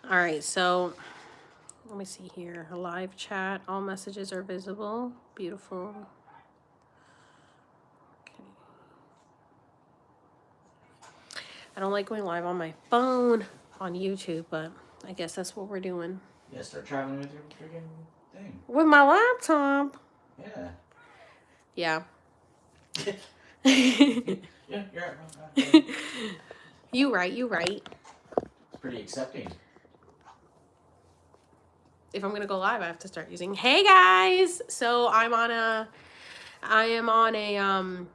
All right, so let me see here. Live chat. All messages are visible. Beautiful. Okay. I don't like going live on my phone on YouTube, but I guess that's what we're doing. Yeah, start traveling with your freaking thing. With my laptop. Yeah. Yeah. Yeah, you're right. You right, you right. It's pretty accepting. If I'm gonna go live, I have to start using hey guys. So I am on a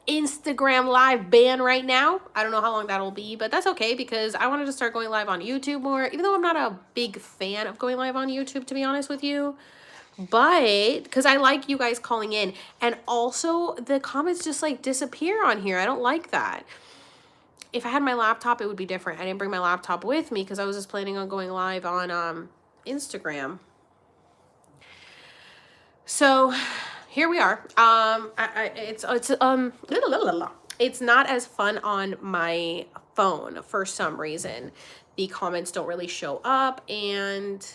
Instagram live ban right now. I don't know how long that'll be, but that's okay because I wanted to start going live on YouTube more, even though I'm not a big fan of going live on YouTube, to be honest with you. But because I like you guys calling in, and also the comments just like disappear on here. I don't like that. If I had my laptop, it would be different. I didn't bring my laptop with me because I was just planning on going live on Instagram. So here we are. It's not as fun on my phone for some reason. The comments don't really show up, and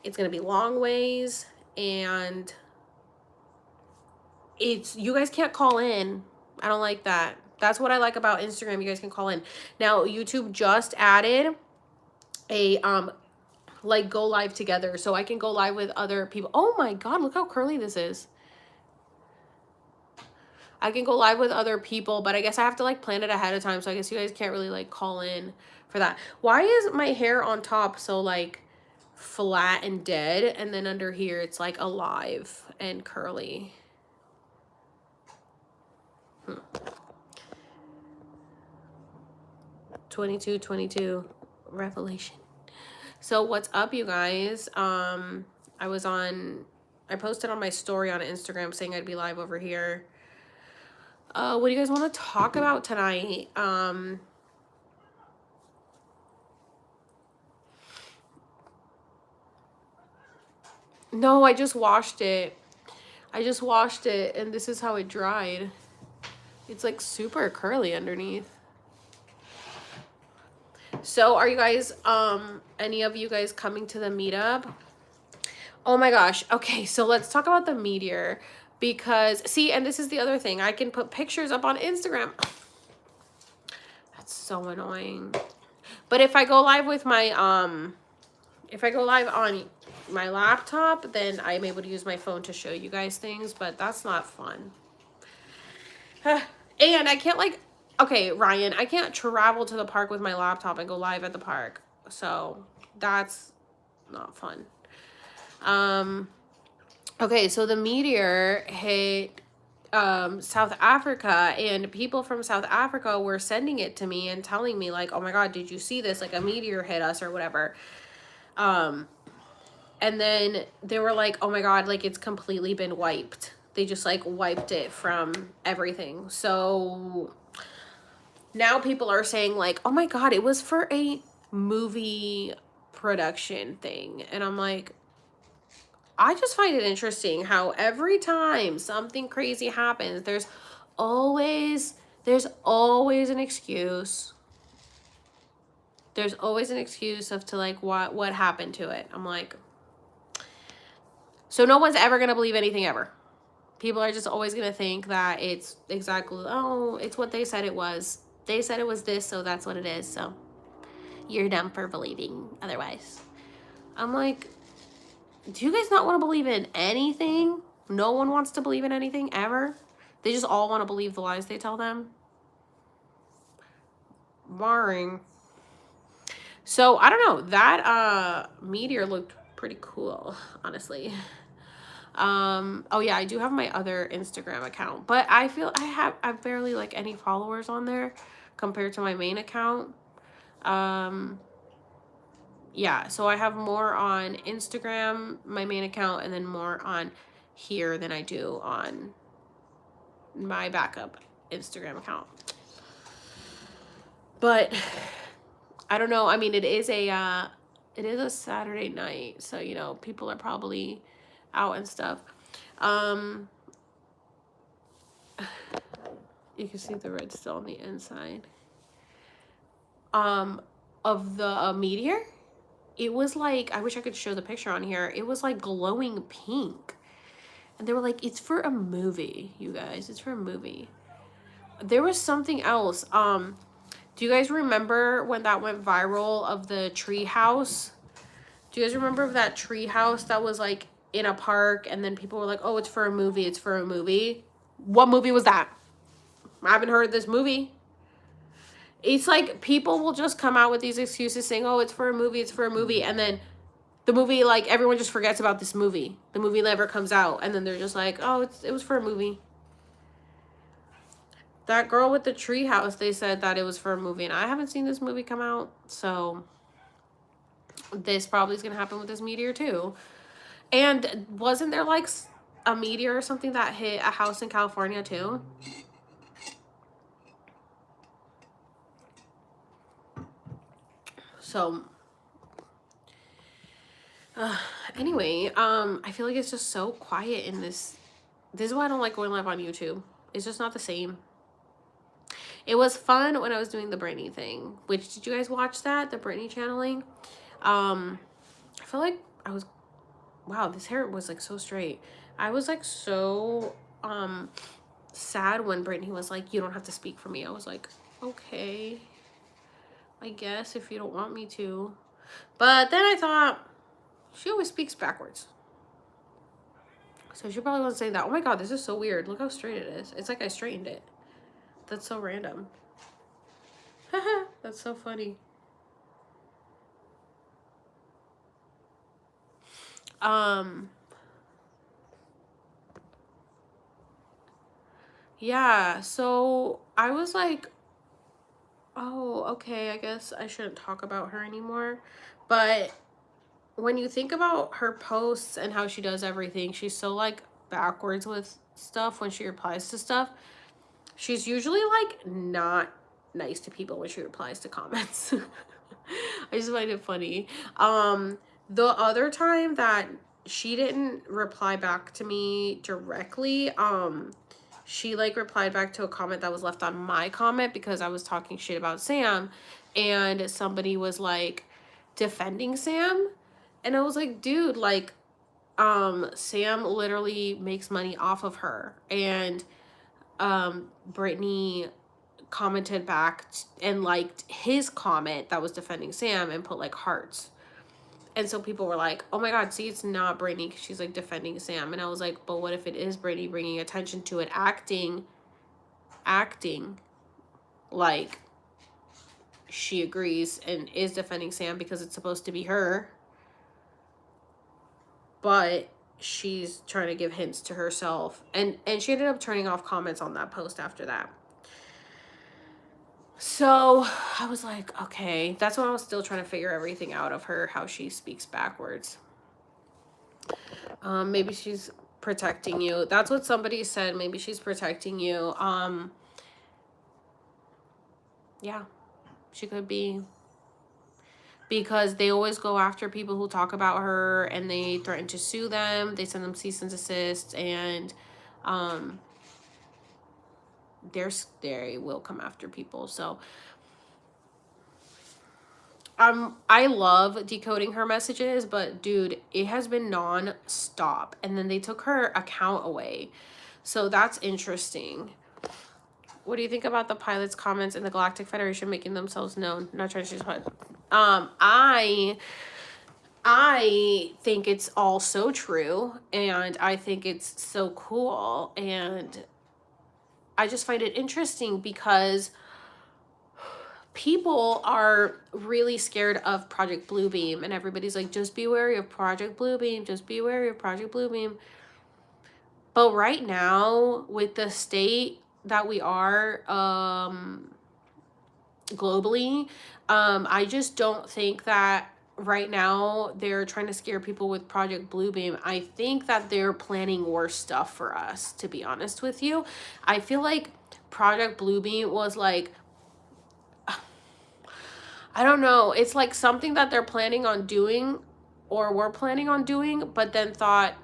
it's gonna be long ways, and it's you guys can't call in. I don't like that. That's what I like about Instagram. You guys can call in. Now YouTube just added a like go live together, so I can go live with other people. Oh my god, look how curly this is. I can go live with other people, but I guess I have to like plan it ahead of time. So I guess you guys can't really like call in for that. Why is my hair on top so like flat and dead, and then under here it's like alive and curly? 2222 revelation. So what's up, you guys? I posted on my story on Instagram saying I'd be live over here. What do you guys want to talk about tonight? No, I just washed it. And this is how it dried. It's like super curly underneath. So are you guys, any of you guys coming to the meetup? Oh my gosh. Okay, so let's talk about the meteor. Because, see, and this is the other thing. I can put pictures up on Instagram. That's so annoying. But if I go live with my, if I go live on my laptop, then I'm able to use my phone to show you guys things, but that's not fun. And I can't like, okay, Ryan, I can't travel to the park with my laptop and go live at the park. So that's not fun. Okay, so the meteor hit South Africa, and people from South Africa were sending it to me and telling me like, oh my god, did you see this? Like a meteor hit us or whatever. And then they were like, oh my god, like it's completely been wiped. They just like wiped it from everything. So now people are saying like, oh my god, it was for a movie production thing. And I'm like, I just find it interesting how every time something crazy happens, always always an excuse. There's always an excuse of to like what happened to it. I'm like, so no one's ever gonna believe anything ever. People are just always gonna think that it's exactly, oh, it's what they said it was. They said it was this, so that's what it is. So you're dumb for believing otherwise. I'm like, do you guys not want to believe in anything? No one wants to believe in anything ever. They just all want to believe the lies they tell them. Boring. So I don't know. That meteor looked pretty cool, honestly. Oh yeah, I do have my other Instagram account, but I feel I've barely like any followers on there compared to my main account. Yeah, so I have more on Instagram, my main account, and then more on here than I do on my backup Instagram account. But I don't know. I mean, it is a Saturday night, so you know, people are probably out and stuff. You can see the red still on the inside. of the meteor, it was like, I wish I could show the picture on here. It was like glowing pink. And they were like, it's for a movie, you guys. It's for a movie. There was something else. Do you guys remember when that went viral of the tree house? Do you guys remember that tree house that was like in a park and then people were like, oh, it's for a movie, it's for a movie? What movie was that? I haven't heard of this movie. It's like people will just come out with these excuses saying, oh, it's for a movie, it's for a movie. And then the movie, like, everyone just forgets about this movie. The movie never comes out. And then they're just like, oh, it was for a movie. That girl with the tree house, they said that it was for a movie. And I haven't seen this movie come out. So this probably is going to happen with this meteor too. And wasn't there like a meteor or something that hit a house in California too? So anyway, I feel like it's just so quiet in this. This is why I don't like going live on YouTube. It's just not the same. It was fun when I was doing the Britney thing. Which, did you guys watch that? The Britney channeling? I feel like I was, wow, this hair was like so straight. I was like so sad when Britney was like, you don't have to speak for me. I was like, okay, I guess if you don't want me to. But then I thought, she always speaks backwards. So she probably wasn't saying that. Oh my god, this is so weird. Look how straight it is. It's like I straightened it. That's so random. Haha, that's so funny. Yeah, so I was like, oh, okay, I guess I shouldn't talk about her anymore. But when you think about her posts and how she does everything, she's so like backwards with stuff when she replies to stuff. She's usually like not nice to people when she replies to comments. I just find it funny. The other time that she didn't reply back to me directly, she like replied back to a comment that was left on my comment because I was talking shit about Sam, and somebody was like defending Sam, and I was like, dude, like, Sam literally makes money off of her. And Britney commented back and liked his comment that was defending Sam and put like hearts. And so people were like, oh my god, see, it's not Britney because she's like defending Sam. And I was like, but what if it is Britney bringing attention to it, acting like she agrees and is defending Sam because it's supposed to be her, but she's trying to give hints to herself. And she ended up turning off comments on that post after that. So I was like, okay, that's when I was still trying to figure everything out of her, how she speaks backwards. Maybe she's protecting you. That's what somebody said. Maybe she's protecting you. Yeah, she could be. Because they always go after people who talk about her and they threaten to sue them. They send them cease and desist, and they will come after people. So I love decoding her messages, but dude, it has been non-stop. And then they took her account away. So that's interesting. What do you think about the pilot's comments in the Galactic Federation making themselves known? Not trying to choose what. I think it's all so true, and I think it's so cool, and I just find it interesting because people are really scared of Project Bluebeam, and everybody's like, just be wary of Project Bluebeam, just be wary of Project Bluebeam. But right now, with the state that we are globally, I just don't think that right now they're trying to scare people with Project Bluebeam. I think that they're planning worse stuff for us, to be honest with you. I feel like Project Bluebeam was like, I don't know, it's like something that they're planning on doing, or were planning on doing, but then thought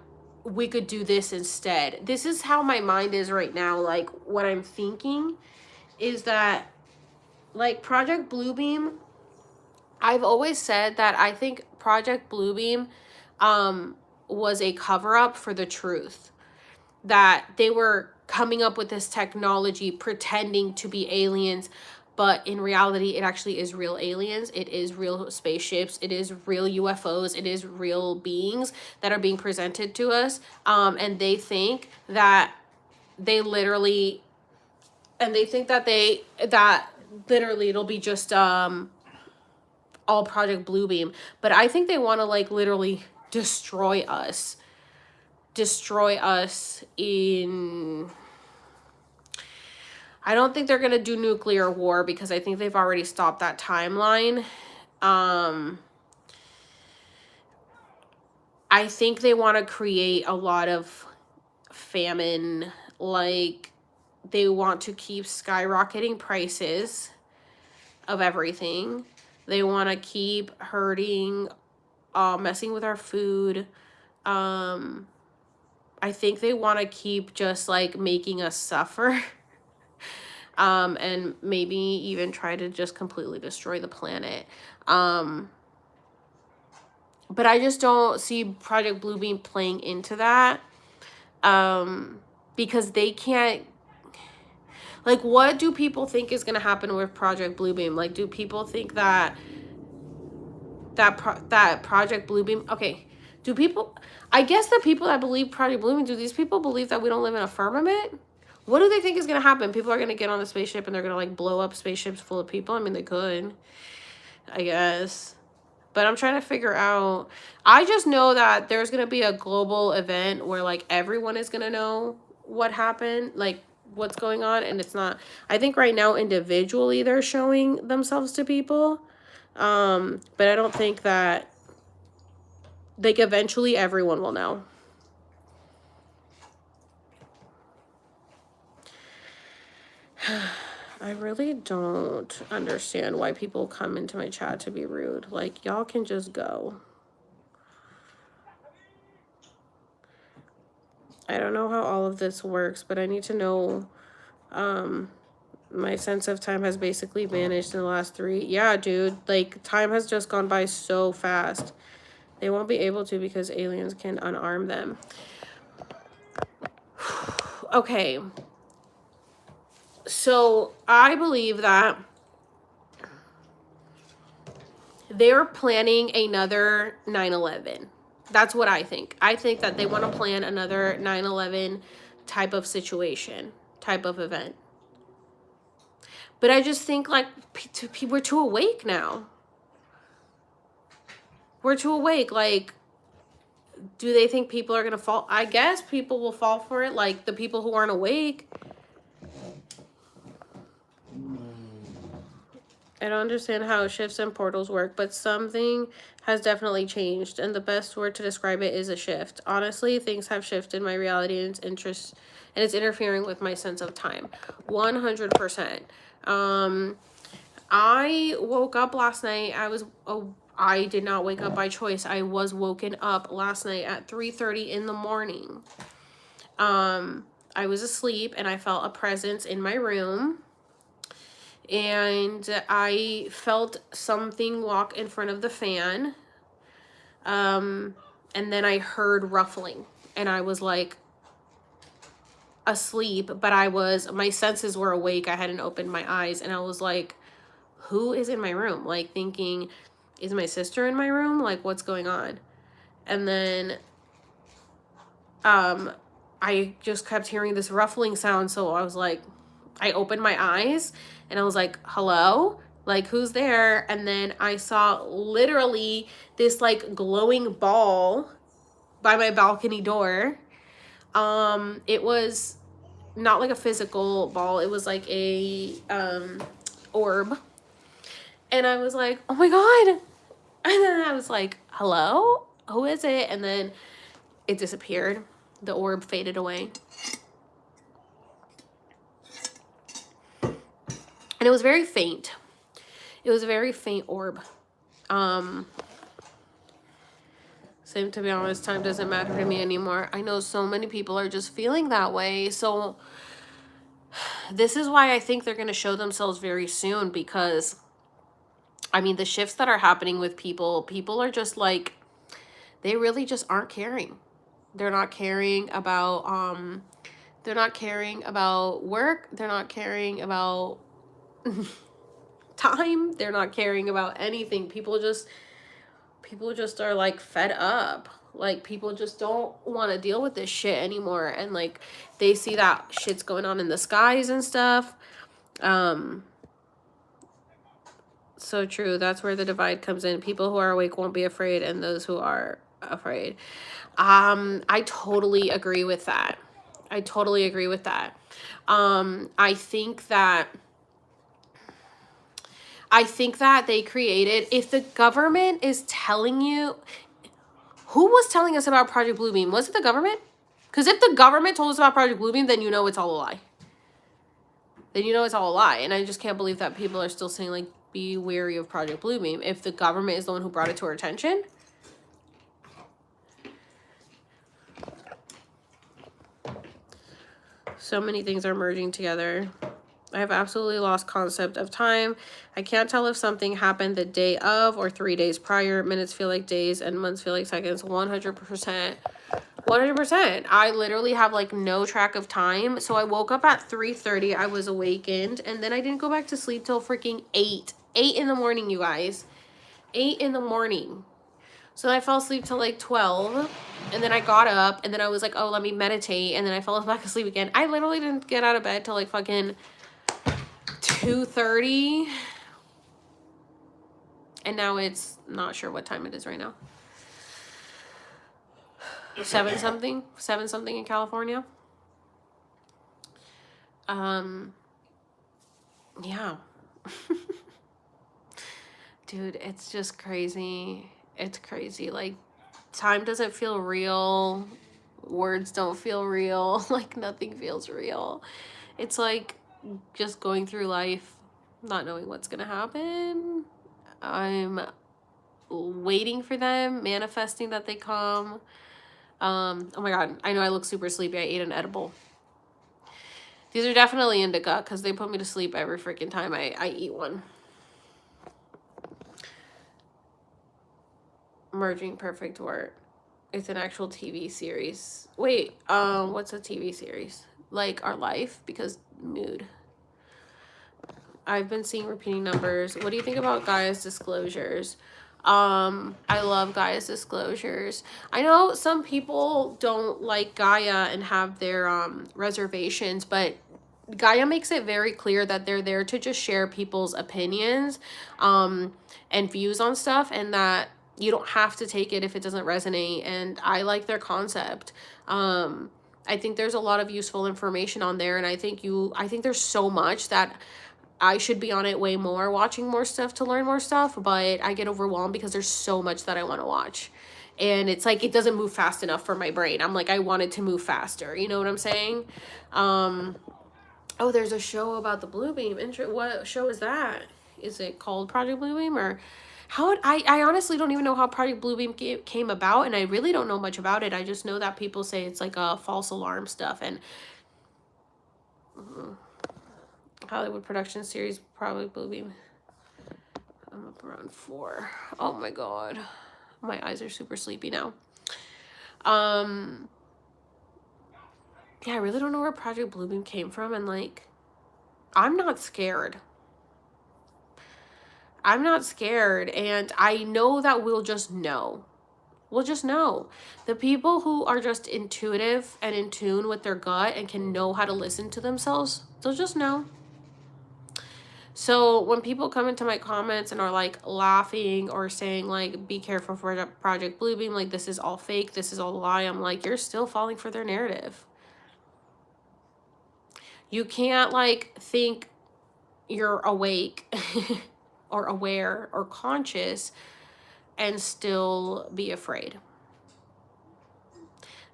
we could do this instead. This is how my mind is right now. Like, what I'm thinking is that, like, Project Bluebeam I've always said that I think Project Bluebeam was a cover-up for the truth. That they were coming up with this technology pretending to be aliens, but in reality it actually is real aliens. It is real spaceships. It is real UFOs. It is real beings that are being presented to us. And they think that they literally, that literally it'll be just all Project Bluebeam. But I think they want to like literally destroy us in, I don't think they're going to do nuclear war because I think they've already stopped that timeline. I think they want to create a lot of famine. Like, they want to keep skyrocketing prices of everything. They want to keep hurting, messing with our food. I think they want to keep just like making us suffer. And maybe even try to just completely destroy the planet. But I just don't see Project Bluebeam playing into that. Because they can't, like, what do people think is going to happen with Project Bluebeam? Like, do people think that Project Bluebeam, okay, do people, I guess the people that believe Project Bluebeam, do these people believe that we don't live in a firmament? What do they think is going to happen? People are going to get on a spaceship and they're going to, like, blow up spaceships full of people? I mean, they could, I guess. But I'm trying to figure out, I just know that there's going to be a global event where, like, everyone is going to know what happened, like, what's going on. And it's not, I think right now, individually, they're showing themselves to people. But I don't think that, like, eventually everyone will know. I really don't understand why people come into my chat to be rude. Like, y'all can just go. I don't know how all of this works, but I need to know. My sense of time has basically vanished in the last 3. Yeah, dude. Like, time has just gone by so fast. They won't be able to because aliens can unarm them. Okay. So, I believe that they're planning another 9/11. That's what I think. I think that they want to plan another 9/11 type of situation, type of event. But I just think, like, we're too awake now. We're too awake. Like, do they think people are going to fall? I guess people will fall for it, like the people who aren't awake. I don't understand how shifts and portals work, but something has definitely changed, and the best word to describe it is a shift. Honestly, things have shifted my reality and its interest, and it's interfering with my sense of time. 100%. I woke up last night. I did not wake up by choice. I was woken up last night at 3:30 in the morning. I was asleep and I felt a presence in my room. And I felt something walk in front of the fan. And then I heard ruffling. And I was like asleep, but my senses were awake. I hadn't opened my eyes. And I was like, who is in my room? Like, thinking, is my sister in my room? Like, what's going on? And then I just kept hearing this ruffling sound. So I was like, I opened my eyes and I was like, hello? Like, who's there? And then I saw literally this, like, glowing ball by my balcony door. It was not like a physical ball. It was like a orb. And I was like, oh my God. And then I was like, hello? Who is it? And then it disappeared. The orb faded away. And it was very faint. It was a very faint orb. Same, to be honest, time doesn't matter to me anymore. I know so many people are just feeling that way. So this is why I think they're going to show themselves very soon, because I mean, the shifts that are happening with people are just like, they really just aren't caring. They're not caring about they're not caring about work, they're not caring about time, they're not caring about anything. People just are like fed up. Like, people just don't want to deal with this shit anymore, and like they see that shit's going on in the skies and stuff. So true. That's where the divide comes in. People who are awake won't be afraid, and those who are afraid. I totally agree with that. I totally agree with that. I think that they created, if the government is telling you, who was telling us about Project Bluebeam? Was it the government? Because if the government told us about Project Bluebeam, then you know it's all a lie. Then you know it's all a lie. And I just can't believe that people are still saying, like, be wary of Project Bluebeam if the government is the one who brought it to our attention. So many things are merging together. I have absolutely lost concept of time. I can't tell if something happened the day of or 3 days prior. Minutes feel like days and months feel like seconds. 100%. 100%. I literally have like no track of time. So I woke up at 3:30. I was awakened, and then I didn't go back to sleep till freaking 8 in the morning, you guys. 8 in the morning. So then I fell asleep till like 12, and then I got up, and then I was like, oh, let me meditate, and then I fell back asleep again. I literally didn't get out of bed till like fucking 2:30, and now it's not sure what time it is right now. 7 something in California. Yeah. Dude, it's just crazy. It's crazy. Like, time doesn't feel real. Words don't feel real. Like, nothing feels real. It's like just going through life, not knowing what's gonna happen. I'm waiting for them, manifesting that they come. Oh my god, I know I look super sleepy. I ate an edible. These are definitely indica because they put me to sleep every freaking time I eat one. Merging perfect work. It's an actual TV series. Wait, what's a TV series? Like Our Life? Because mood. I've been seeing repeating numbers. What do you think about Gaia's disclosures? I love Gaia's disclosures. I know some people don't like Gaia and have their reservations, but Gaia makes it very clear that they're there to just share people's opinions and views on stuff, and that you don't have to take it if it doesn't resonate. And I like their concept. I think there's a lot of useful information on there, and I think there's so much that I should be on it way more, watching more stuff to learn more stuff, but I get overwhelmed because there's so much that I want to watch. And it's like, it doesn't move fast enough for my brain. I'm like, I want it to move faster. You know what I'm saying? Oh, there's a show about the Bluebeam. What show is that? Is it called Project Bluebeam? Or how? I honestly don't even know how Project Bluebeam came about, and I really don't know much about it. I just know that people say it's like a false alarm stuff, and Hollywood production series, probably Bluebeam. I'm up around 4. Oh my god. My eyes are super sleepy now. Yeah, I really don't know where Project Bluebeam came from, and like, I'm not scared. I'm not scared, and I know that we'll just know. We'll just know. The people who are just intuitive and in tune with their gut and can know how to listen to themselves, they'll just know. So when people come into my comments and are like laughing or saying like, be careful for Project Bluebeam, like this is all fake, this is all a lie, I'm like, you're still falling for their narrative. You can't like think you're awake or aware or conscious and still be afraid.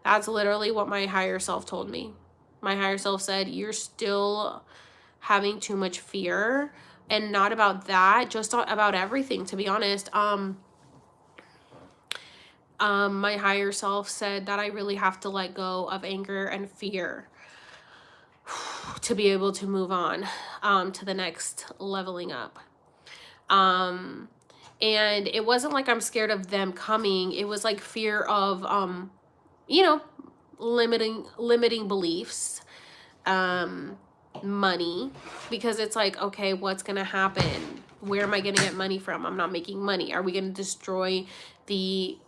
That's literally what my higher self told me. My higher self said, you're still having too much fear, and not about that, just about everything, to be honest. My higher self said that I really have to let go of anger and fear to be able to move on to the next leveling up. And it wasn't like I'm scared of them coming. It was like fear of, you know, limiting beliefs, money, because it's like, okay, what's going to happen? Where am I going to get money from? I'm not making money. Are we going to destroy the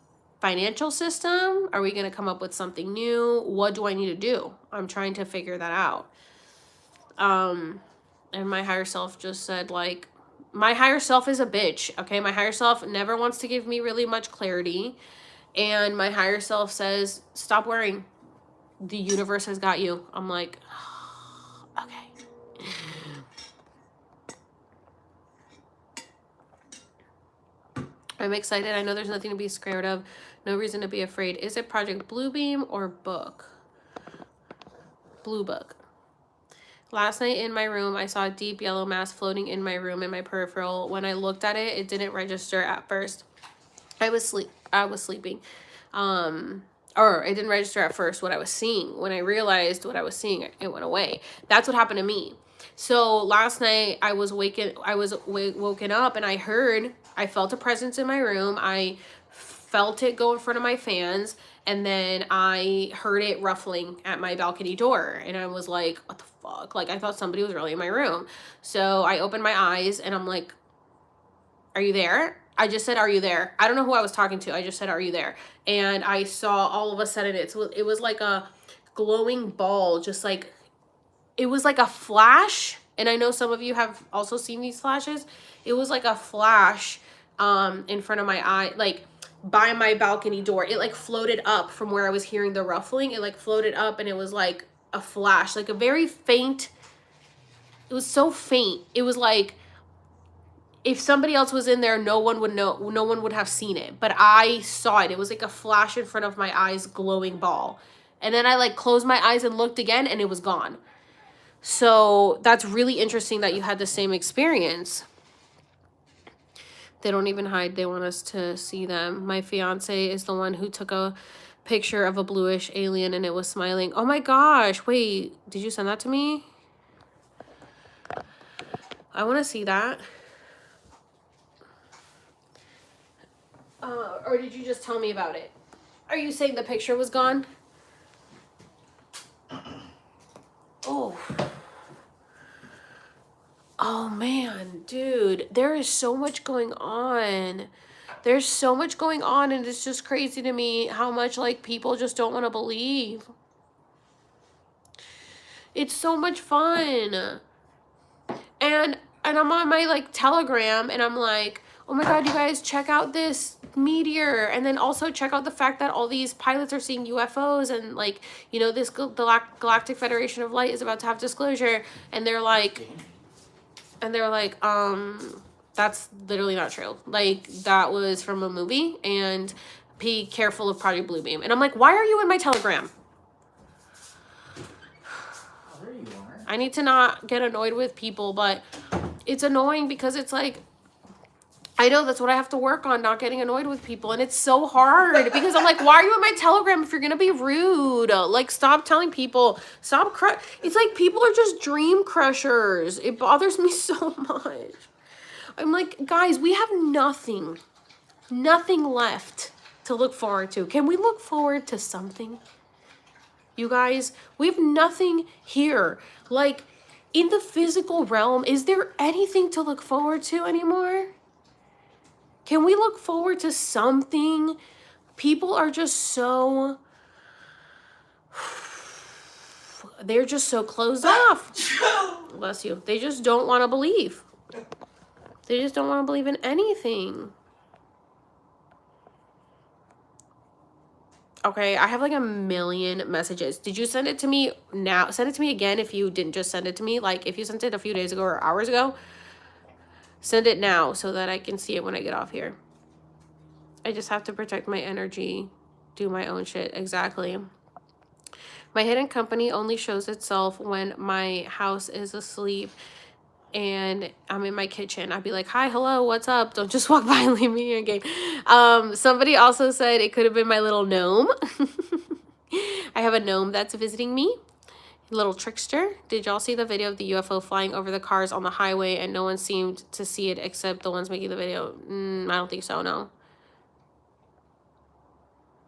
financial system? Are we going to come up with something new? What do I need to do? I'm trying to figure that out. And my higher self just said, like, my higher self is a bitch, okay? My higher self never wants to give me really much clarity. And my higher self says, stop worrying. The universe has got you. I'm like, okay. I'm excited. I know there's nothing to be scared of. No reason to be afraid. Is it Project Bluebeam or book? Blue Book. Last night in my room, I saw a deep yellow mass floating in my room in my peripheral. When I looked at it, it didn't register at first. I was sleeping. Or it didn't register at first what I was seeing. When I realized what I was seeing, it went away. That's what happened to me. So last night I was woken up and I felt a presence in my room. I felt it go in front of my fans, and then I heard it ruffling at my balcony door, and I was like, what the fuck? Like, I thought somebody was really in my room. So I opened my eyes and I'm like, are you there? I just said, are you there? I don't know who I was talking to. I just said, are you there? And I saw all of a sudden it was like a glowing ball, just like, it was like a flash. And I know some of you have also seen these flashes. It was like a flash in front of my eye, like by my balcony door. It like floated up from where I was hearing the ruffling. It like floated up, and it was like a flash, like a very faint. It was so faint. It was like, if somebody else was in there, no one would know. No one would have seen it. But I saw it. It was like a flash in front of my eyes, glowing ball. And then I like closed my eyes and looked again, and it was gone. So that's really interesting that you had the same experience. They don't even hide. They want us to see them. My fiance is the one who took a picture of a bluish alien and it was smiling. Oh my gosh. Wait, did you send that to me? I want to see that. Or did you just tell me about it? Are you saying the picture was gone? Oh. Oh man, dude, there is so much going on. There's so much going on, and it's just crazy to me how much like people just don't want to believe. It's so much fun. And I'm on my like Telegram, and I'm like, oh my god, you guys, check out this meteor. And then also check out the fact that all these pilots are seeing UFOs, and like, you know, this Galactic Federation of Light is about to have disclosure. And they're like, that's literally not true. Like, that was from a movie, and be careful of Project Bluebeam. And I'm like, why are you in my Telegram? Oh, there you are. I need to not get annoyed with people, but it's annoying because it's like, I know that's what I have to work on, not getting annoyed with people. And it's so hard because I'm like, why are you in my Telegram if you're going to be rude? Like, stop telling people, it's like people are just dream crushers. It bothers me so much. I'm like, guys, we have nothing left to look forward to. Can we look forward to something? You guys, we have nothing here. Like, in the physical realm, is there anything to look forward to anymore? Can we look forward to something? People are just so, they're just so closed off. Bless you. They just don't want to believe. They just don't want to believe in anything. Okay, I have like a million messages. Did you send it to me now? Send it to me again if you didn't just send it to me. Like, if you sent it a few days ago or hours ago, send it now so that I can see it when I get off here. I just have to protect my energy, do my own shit. Exactly. My hidden company only shows itself when my house is asleep and I'm in my kitchen. I'd be like, hi, hello, what's up? Don't just walk by and leave me again. Somebody also said it could have been my little gnome. I have a gnome that's visiting me. Little trickster. Did y'all see the video of the UFO flying over the cars on the highway and no one seemed to see it except the ones making the video? I don't think so, no.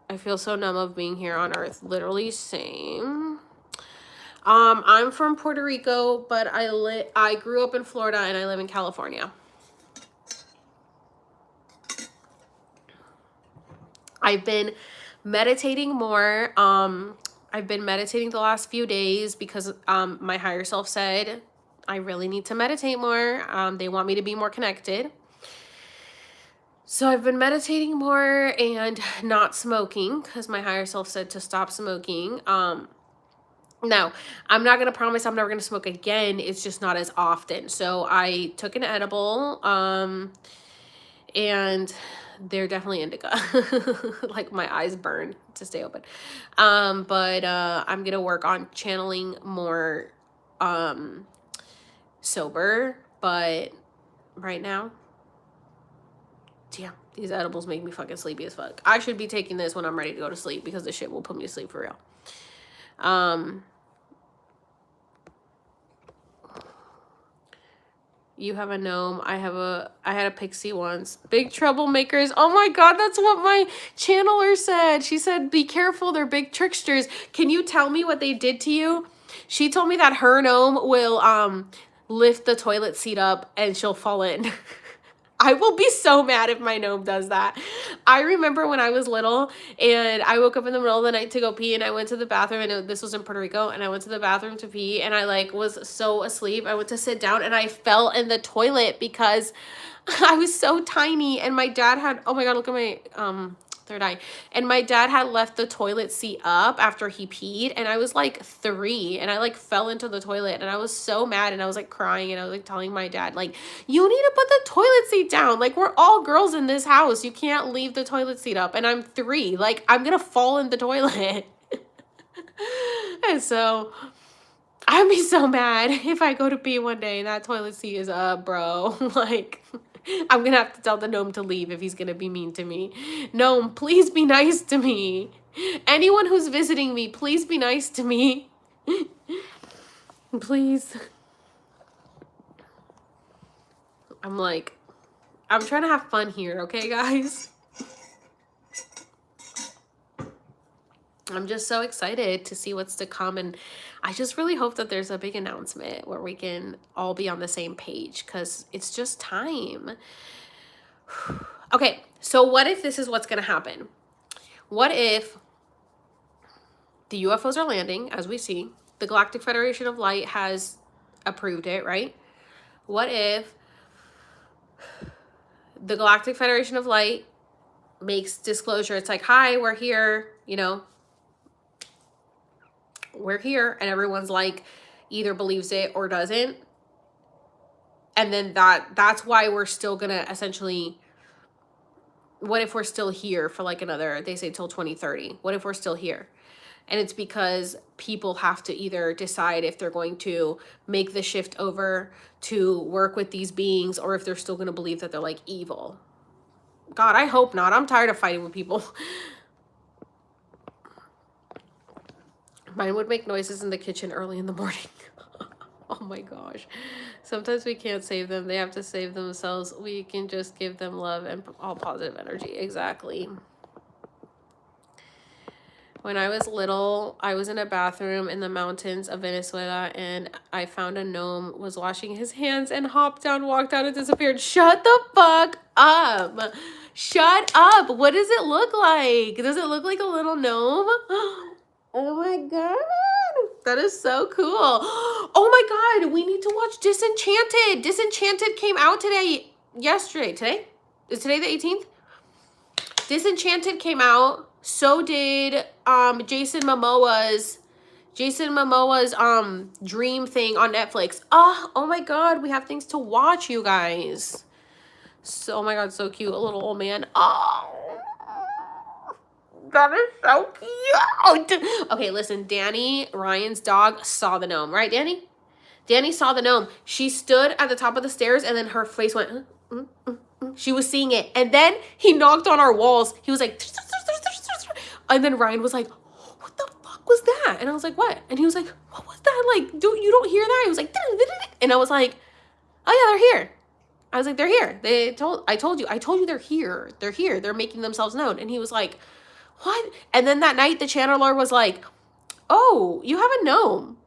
I feel so numb of being here on Earth. Literally same. I'm from Puerto Rico, but I grew up in Florida and I live in California. I've been meditating more. I've been meditating the last few days because my higher self said I really need to meditate more. They want me to be more connected. So I've been meditating more and not smoking because my higher self said to stop smoking. Now, I'm not going to promise I'm never going to smoke again. It's just not as often. So I took an edible and they're definitely indica. Like my eyes burn to stay open. But I'm going to work on channeling more sober. But right now, yeah, these edibles make me fucking sleepy as fuck. I should be taking this when I'm ready to go to sleep because this shit will put me to sleep for real. You have a gnome. I had a pixie once. Big troublemakers. Oh my god, that's what my channeler said. She said, be careful, they're big tricksters. Can you tell me what they did to you? She told me that her gnome will lift the toilet seat up and she'll fall in. I will be so mad if my gnome does that. I remember when I was little and I woke up in the middle of the night to go pee and I went to the bathroom, and this was in Puerto Rico, and I went to the bathroom to pee and I like was so asleep. I went to sit down and I fell in the toilet because I was so tiny, and my dad had, oh my god, look at my third eye. And my dad had left the toilet seat up after he peed, and I was like 3 and I like fell into the toilet and I was so mad and I was like crying and I was like telling my dad, like, you need to put the toilet seat down. Like, we're all girls in this house. You can't leave the toilet seat up. And I'm 3. Like, I'm gonna fall in the toilet. And so I'd be so mad if I go to pee one day and that toilet seat is up, bro. Like, I'm gonna have to tell the gnome to leave if he's gonna be mean to me. Gnome, please be nice to me. Anyone who's visiting me, please be nice to me. Please. I'm trying to have fun here, okay, guys? I'm just so excited to see what's to come, and I just really hope that there's a big announcement where we can all be on the same page, because it's just time. Okay, so what if this is what's going to happen? What if the UFOs are landing, as we see? The Galactic Federation of Light has approved it, right? What if the Galactic Federation of Light makes disclosure? It's like, hi, we're here, you know, we're here, and everyone's like either believes it or doesn't. And then that's why we're still gonna essentially, what if we're still here for like another, they say till 2030, what if we're still here? And it's because people have to either decide if they're going to make the shift over to work with these beings, or if they're still going to believe that they're like evil. God, I hope not. I'm tired of fighting with people. Mine would make noises in the kitchen early in the morning. Oh my gosh. Sometimes we can't save them. They have to save themselves. We can just give them love and all positive energy. Exactly. When I was little, I was in a bathroom in the mountains of Venezuela, and I found a gnome was washing his hands and hopped down, walked out, and disappeared. Shut the fuck up. Shut up. What does it look like? Does it look like a little gnome? Oh my god. That is so cool. Oh my god. We need to watch Disenchanted. Disenchanted came out yesterday. Today? Is today the 18th? Disenchanted came out. So did Jason Momoa's Dream thing on Netflix. Oh my god, we have things to watch, you guys. So, oh my god, so cute. A little old man. Oh, that is so cute. Okay, listen, Danny, Ryan's dog, saw the gnome, right, Danny? Danny saw the gnome. She stood at the top of the stairs, and then her face went, She was seeing it. And then he knocked on our walls. He was like, and then Ryan was like, what the fuck what was that? And I was like, what? And he was like, what was that? Like, you don't hear that? He was like, and I was like, oh yeah, they're here. I was like, they're here. I told you they're here. They're here. They're making themselves known. And he was like, what? And then that night the channeler was like, oh, you have a gnome.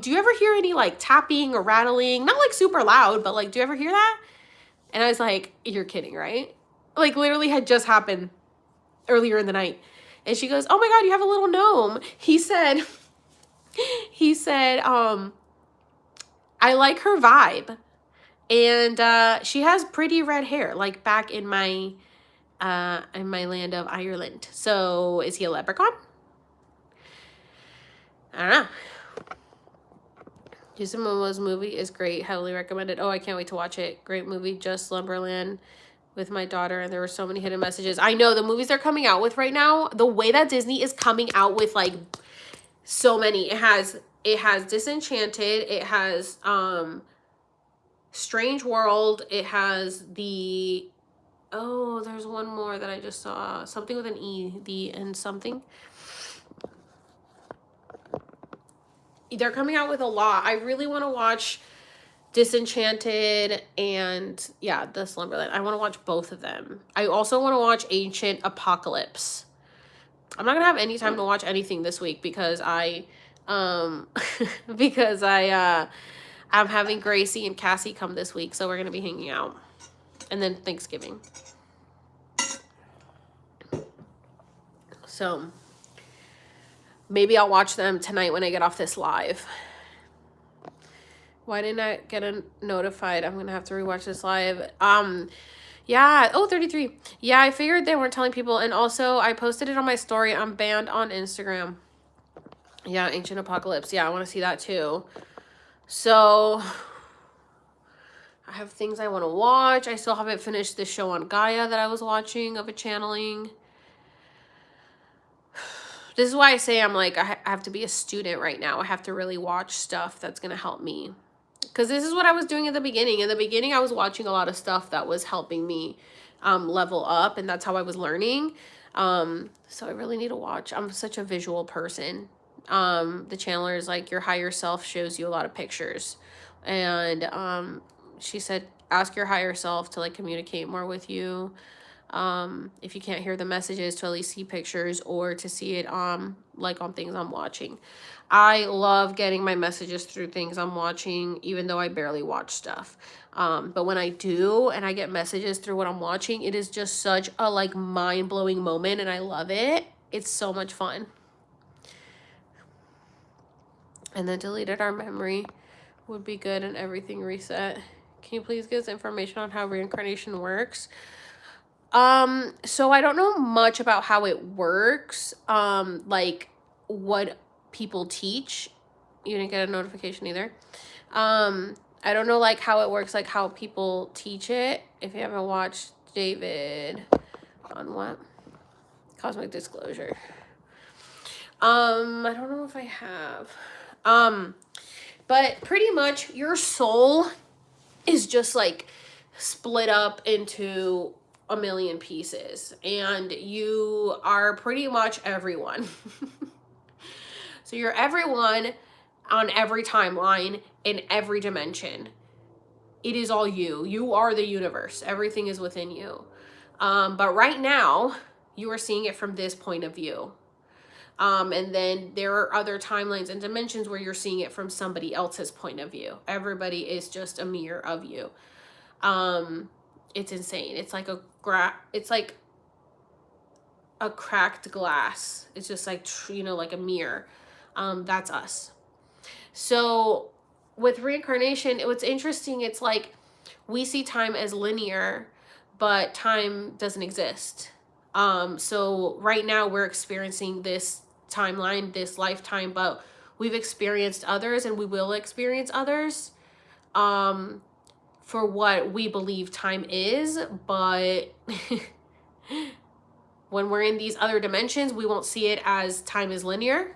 Do you ever hear any like tapping or rattling? Not like super loud, but like, do you ever hear that? And I was like, you're kidding, right? Like literally had just happened earlier in the night. And she goes, oh my God, you have a little gnome. He said, I like her vibe. And she has pretty red hair, like back in my land of Ireland. So is he a leprechaun? I don't know. Jason Momoa's movie is great. Heavily recommended. Oh, I can't wait to watch it. Great movie. Just Slumberland with my daughter, and there were so many hidden messages. I know the movies they're coming out with right now, the way that Disney is coming out with like so many. It has Disenchanted, it has Strange World, it has there's one more that I just saw. Something with an E, the and something. They're coming out with a lot. I really want to watch Disenchanted and yeah, the Slumberland. I want to watch both of them. I also want to watch Ancient Apocalypse. I'm not gonna have any time to watch anything this week because I'm having Gracie and Cassie come this week, so we're gonna be hanging out, and then Thanksgiving. So maybe I'll watch them tonight when I get off this live. Why didn't I get notified? I'm gonna have to rewatch this live. Yeah. Oh, 33. Yeah, I figured they weren't telling people, and also I posted it on my story. I'm banned on Instagram. Yeah, Ancient Apocalypse. Yeah, I want to see that too. So I have things I want to watch. I still haven't finished the show on Gaia that I was watching of a channeling. This is why I say I'm like, I have to be a student right now. I have to really watch stuff that's going to help me. Because this is what I was doing at the beginning. In the beginning, I was watching a lot of stuff that was helping me level up. And that's how I was learning. So I really need to watch. I'm such a visual person. The channeler is like, your higher self shows you a lot of pictures. And she said, ask your higher self to like communicate more with you. If you can't hear the messages, to at least see pictures or to see it like on things I'm watching. I love getting my messages through things I'm watching, even though I barely watch stuff. But when I do and I get messages through what I'm watching, it is just such a like mind-blowing moment, and I love it. It's so much fun. And then deleted our memory would be good and everything reset. Can you please give us information on how reincarnation works? So I don't know much about how it works. Like what people teach. You didn't get a notification either. I don't know like how it works, like how people teach it. If you haven't watched David on what? Cosmic Disclosure. I don't know if I have. But pretty much your soul is just like split up into a million pieces, and you are pretty much everyone. So you're everyone on every timeline in every dimension. It is all you. You are the universe. Everything is within you. But right now you are seeing it from this point of view. And then there are other timelines and dimensions where you're seeing it from somebody else's point of view. Everybody is just a mirror of you. It's insane. It's like it's like a cracked glass. It's just like, like a mirror. That's us. So with reincarnation, what's interesting, it's like we see time as linear, but time doesn't exist. So right now we're experiencing this timeline, this lifetime, but we've experienced others and we will experience others for what we believe time is. But when we're in these other dimensions, we won't see it as time is linear,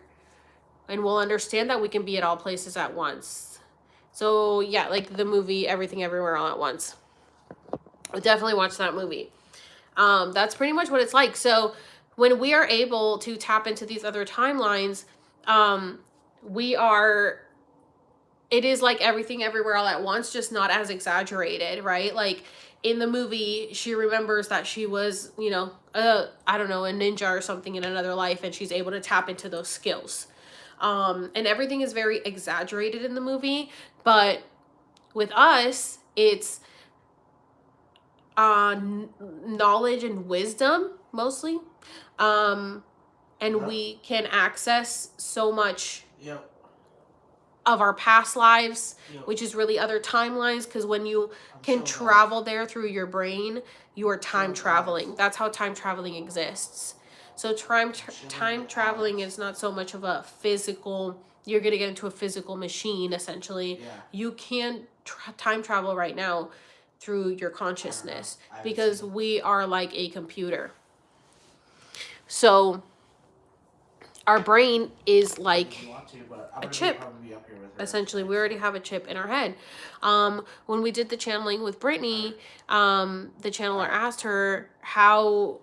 and we'll understand that we can be at all places at once. So yeah, like the movie Everything Everywhere All at Once. I definitely watch that movie. That's pretty much what it's like. So when we are able to tap into these other timelines, we are, it is like Everything Everywhere All at Once, just not as exaggerated, right? Like in the movie, she remembers that she was, you know, I don't know, a ninja or something in another life, and she's able to tap into those skills. And everything is very exaggerated in the movie, but with us, it's knowledge and wisdom mostly. And Yep. we can access so much Yep. of our past lives, Yep. which is really other timelines, because when you I'm can so travel there through your brain, you are time So traveling. nice. That's how time traveling exists. So time traveling is not so much of a physical, you're going to get into a physical machine essentially. Yeah. You can time travel right now through your consciousness, I haven't because seen it. we are like a computer. So our brain is If like you want to, but I'm a gonna chip. probably be up here with her. Essentially, we already have a chip in our head. When we did the channeling with Brittany, the channeler asked her, how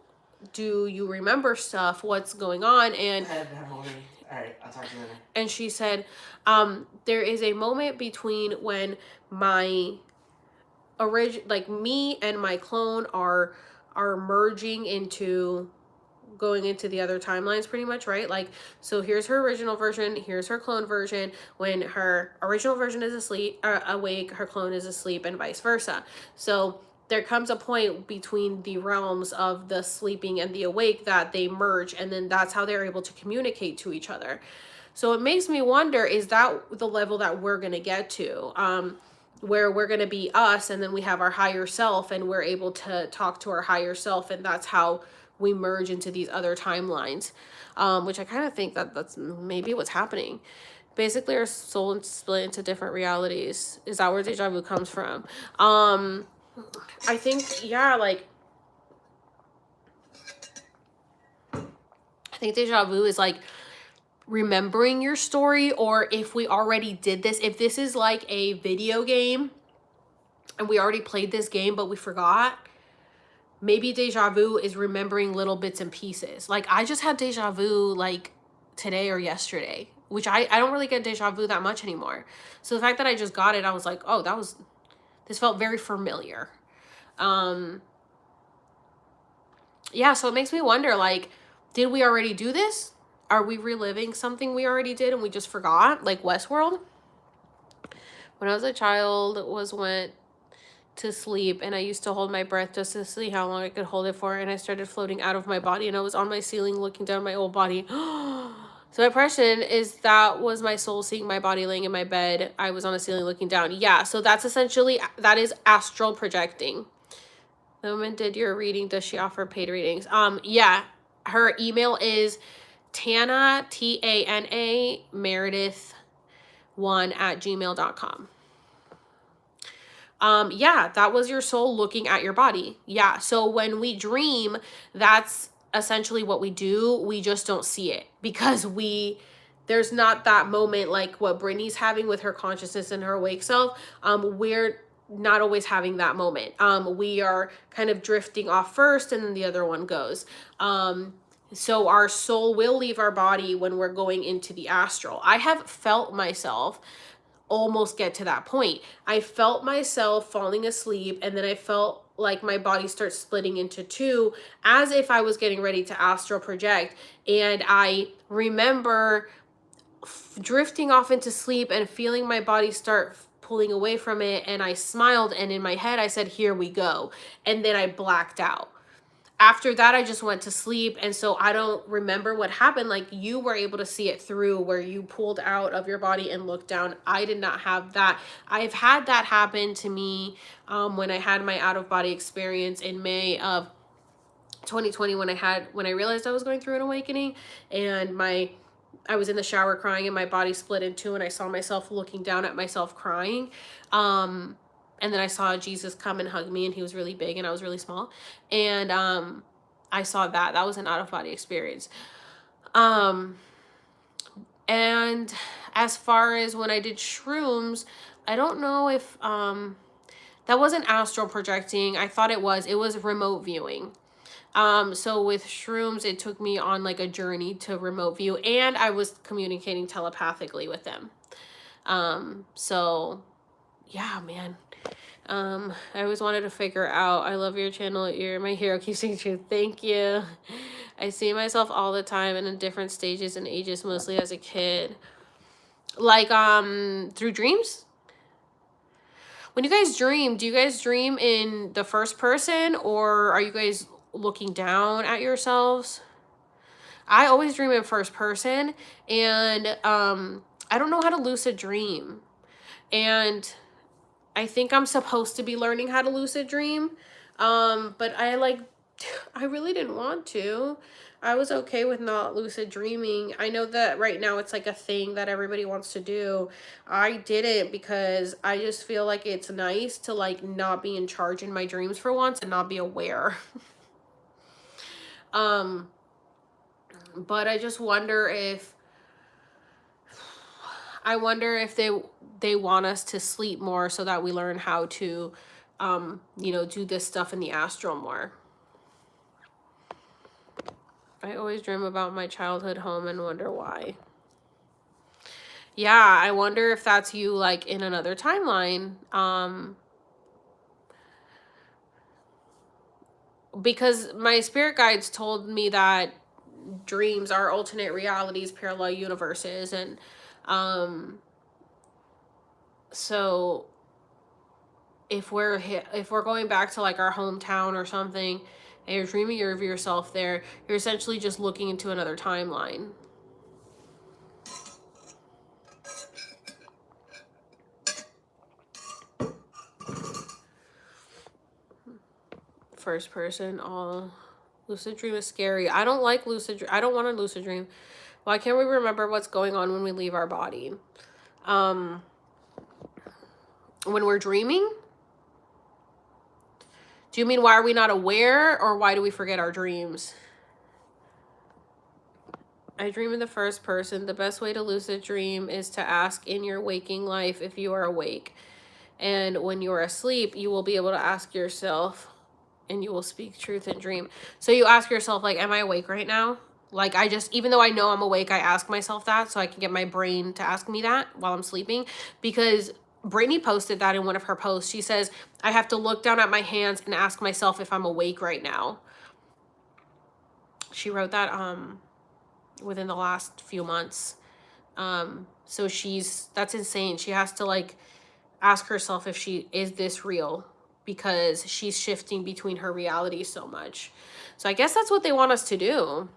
do you remember stuff? What's going on? And alright, I'll talk to you later. And she said, there is a moment between when my like me and my clone are merging into going into the other timelines pretty much, right? Like, so here's her original version, here's her clone version. When her original version is asleep, awake, her clone is asleep, and vice versa. So there comes a point between the realms of the sleeping and the awake that they merge, and then that's how they're able to communicate to each other. So it makes me wonder, is that the level that we're going to get to? Where we're going to be us, and then we have our higher self, and we're able to talk to our higher self, and that's how we merge into these other timelines, which I kind of think that that's maybe what's happening. Basically, our soul is split into different realities. Is that where deja vu comes from? I think, yeah, like, I think deja vu is like remembering your story, or if we already did this, if this is like a video game and we already played this game but we forgot, maybe deja vu is remembering little bits and pieces. Like, I just had deja vu like today or yesterday, which I don't really get deja vu that much anymore. So the fact that I just got it, I was like, oh, this felt very familiar. Yeah, so it makes me wonder, like, did we already do this? Are we reliving something we already did and we just forgot? Like Westworld? When I was a child, went to sleep, and I used to hold my breath just to see how long I could hold it for, and I started floating out of my body, and I was on my ceiling looking down my old body. So my question is, that was my soul seeing my body laying in my bed. I was on a ceiling looking down. Yeah, so that's essentially, that is astral projecting. The woman did your reading. Does she offer paid readings? Yeah. Her email is Tana, Tana, Meredith1@gmail.com. Yeah, that was your soul looking at your body. Yeah, so when we dream, that's essentially what we do. We just don't see it because there's not that moment like what Brittany's having with her consciousness and her awake self. We're not always having that moment. We are kind of drifting off first, and then the other one goes. So our soul will leave our body when we're going into the astral. I have felt myself almost get to that point. I felt myself falling asleep, and then I felt like my body starts splitting into two, as if I was getting ready to astral project. And I remember drifting off into sleep and feeling my body start pulling away from it, and I smiled, and in my head I said, here we go, and then I blacked out. After that, I just went to sleep, and so I don't remember what happened. Like, you were able to see it through where you pulled out of your body and looked down. I did not have that. I've had that happen to me when I had my out-of-body experience in May of 2020, when I realized I was going through an awakening, and I was in the shower crying, and my body split in two, and I saw myself looking down at myself crying. And then I saw Jesus come and hug me, and he was really big and I was really small. And I saw that. That was an out-of-body experience. And as far as when I did shrooms, I don't know if that wasn't astral projecting. I thought it was remote viewing. So with shrooms, it took me on like a journey to remote view, and I was communicating telepathically with them. So yeah, man. I always wanted to figure out, I love your channel, you're my hero, keep saying truth. Thank you. I see myself all the time and in different stages and ages, mostly as a kid. Like, through dreams? When you guys dream, do you guys dream in the first person, or are you guys looking down at yourselves? I always dream in first person, and I don't know how to lucid dream. And I think I'm supposed to be learning how to lucid dream. But I really didn't want to. I was okay with not lucid dreaming. I know that right now it's like a thing that everybody wants to do. I didn't because I just feel like it's nice to like not be in charge in my dreams for once and not be aware. But I just wonder if they want us to sleep more so that we learn how to do this stuff in the astral more. I always dream about my childhood home and wonder why. Yeah, I wonder if that's you like in another timeline. Because my spirit guides told me that dreams are alternate realities, parallel universes, and so if we're going back to like our hometown or something, and you're dreaming of yourself there, you're essentially just looking into another timeline. First person, all lucid dream is scary. I don't like lucid dream. I don't want to lucid dream. Why can't we remember what's going on when we leave our body? When we're dreaming? Do you mean why are we not aware, or why do we forget our dreams? I dream in the first person. The best way to lucid dream is to ask in your waking life if you are awake. And when you are asleep, you will be able to ask yourself, and you will speak truth in dream. So you ask yourself, like, am I awake right now? Like, even though I know I'm awake, I ask myself that so I can get my brain to ask me that while I'm sleeping. Because Brittany posted that in one of her posts. She says, I have to look down at my hands and ask myself if I'm awake right now. She wrote that within the last few months. So that's insane. She has to like ask herself if is this real, because she's shifting between her realities so much. So I guess that's what they want us to do.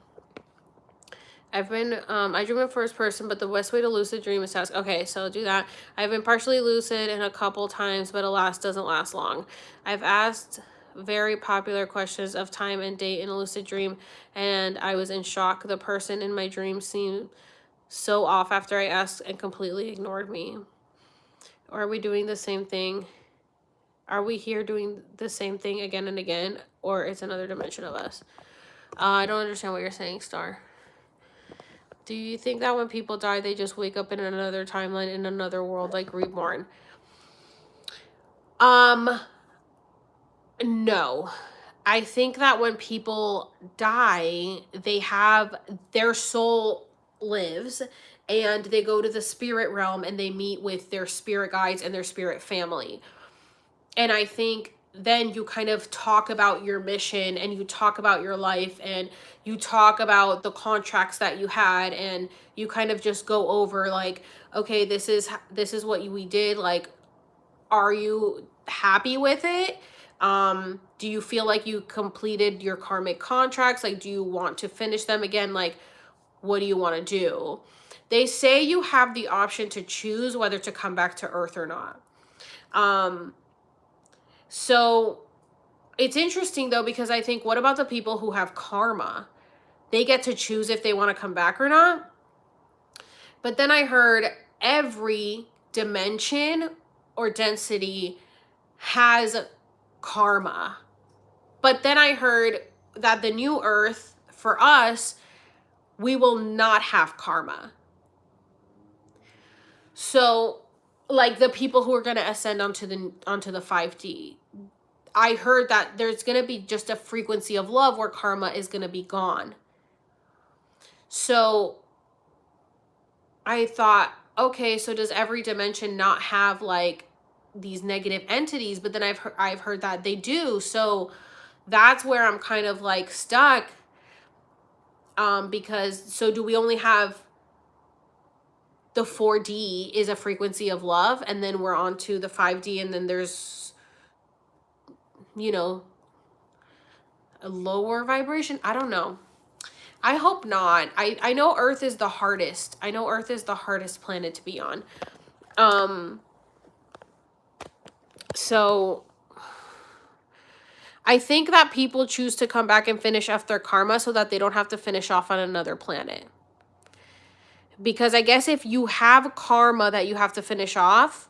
I dream in first person, but the best way to lucid dream is to ask. Okay, so do that. I've been partially lucid in a couple times, but alas, doesn't last long. I've asked very popular questions of time and date in a lucid dream, and I was in shock. The person in my dream seemed so off after I asked and completely ignored me. Or are we doing the same thing? Are we here doing the same thing again and again, or it's another dimension of us? I don't understand what you're saying, Star. Do you think that when people die, they just wake up in another timeline, in another world, like reborn? No. I think that when people die, their soul lives, and they go to the spirit realm and they meet with their spirit guides and their spirit family. And I think then you kind of talk about your mission, and you talk about your life, and you talk about the contracts that you had, and you kind of just go over like, okay, this is what we did. Like, are you happy with it? Do you feel like you completed your karmic contracts? Like, do you want to finish them again? Like, what do you want to do? They say you have the option to choose whether to come back to Earth or not. So it's interesting though, because I think, what about the people who have karma? They get to choose if they want to come back or not. But then I heard every dimension or density has karma. But then I heard that the new Earth, for us, we will not have karma. So like the people who are going to ascend onto the 5D, I heard that there's going to be just a frequency of love where karma is going to be gone. So I thought, okay, so does every dimension not have like these negative entities? But then I've heard that they do. So that's where I'm kind of like stuck. Because so do we only have the 4D is a frequency of love, and then we're on to the 5D, and then there's, you know, a lower vibration? I don't know. I hope not. I know Earth is the hardest. I know Earth is the hardest planet to be on. So I think that people choose to come back and finish off their karma so that they don't have to finish off on another planet. Because I guess if you have karma that you have to finish off,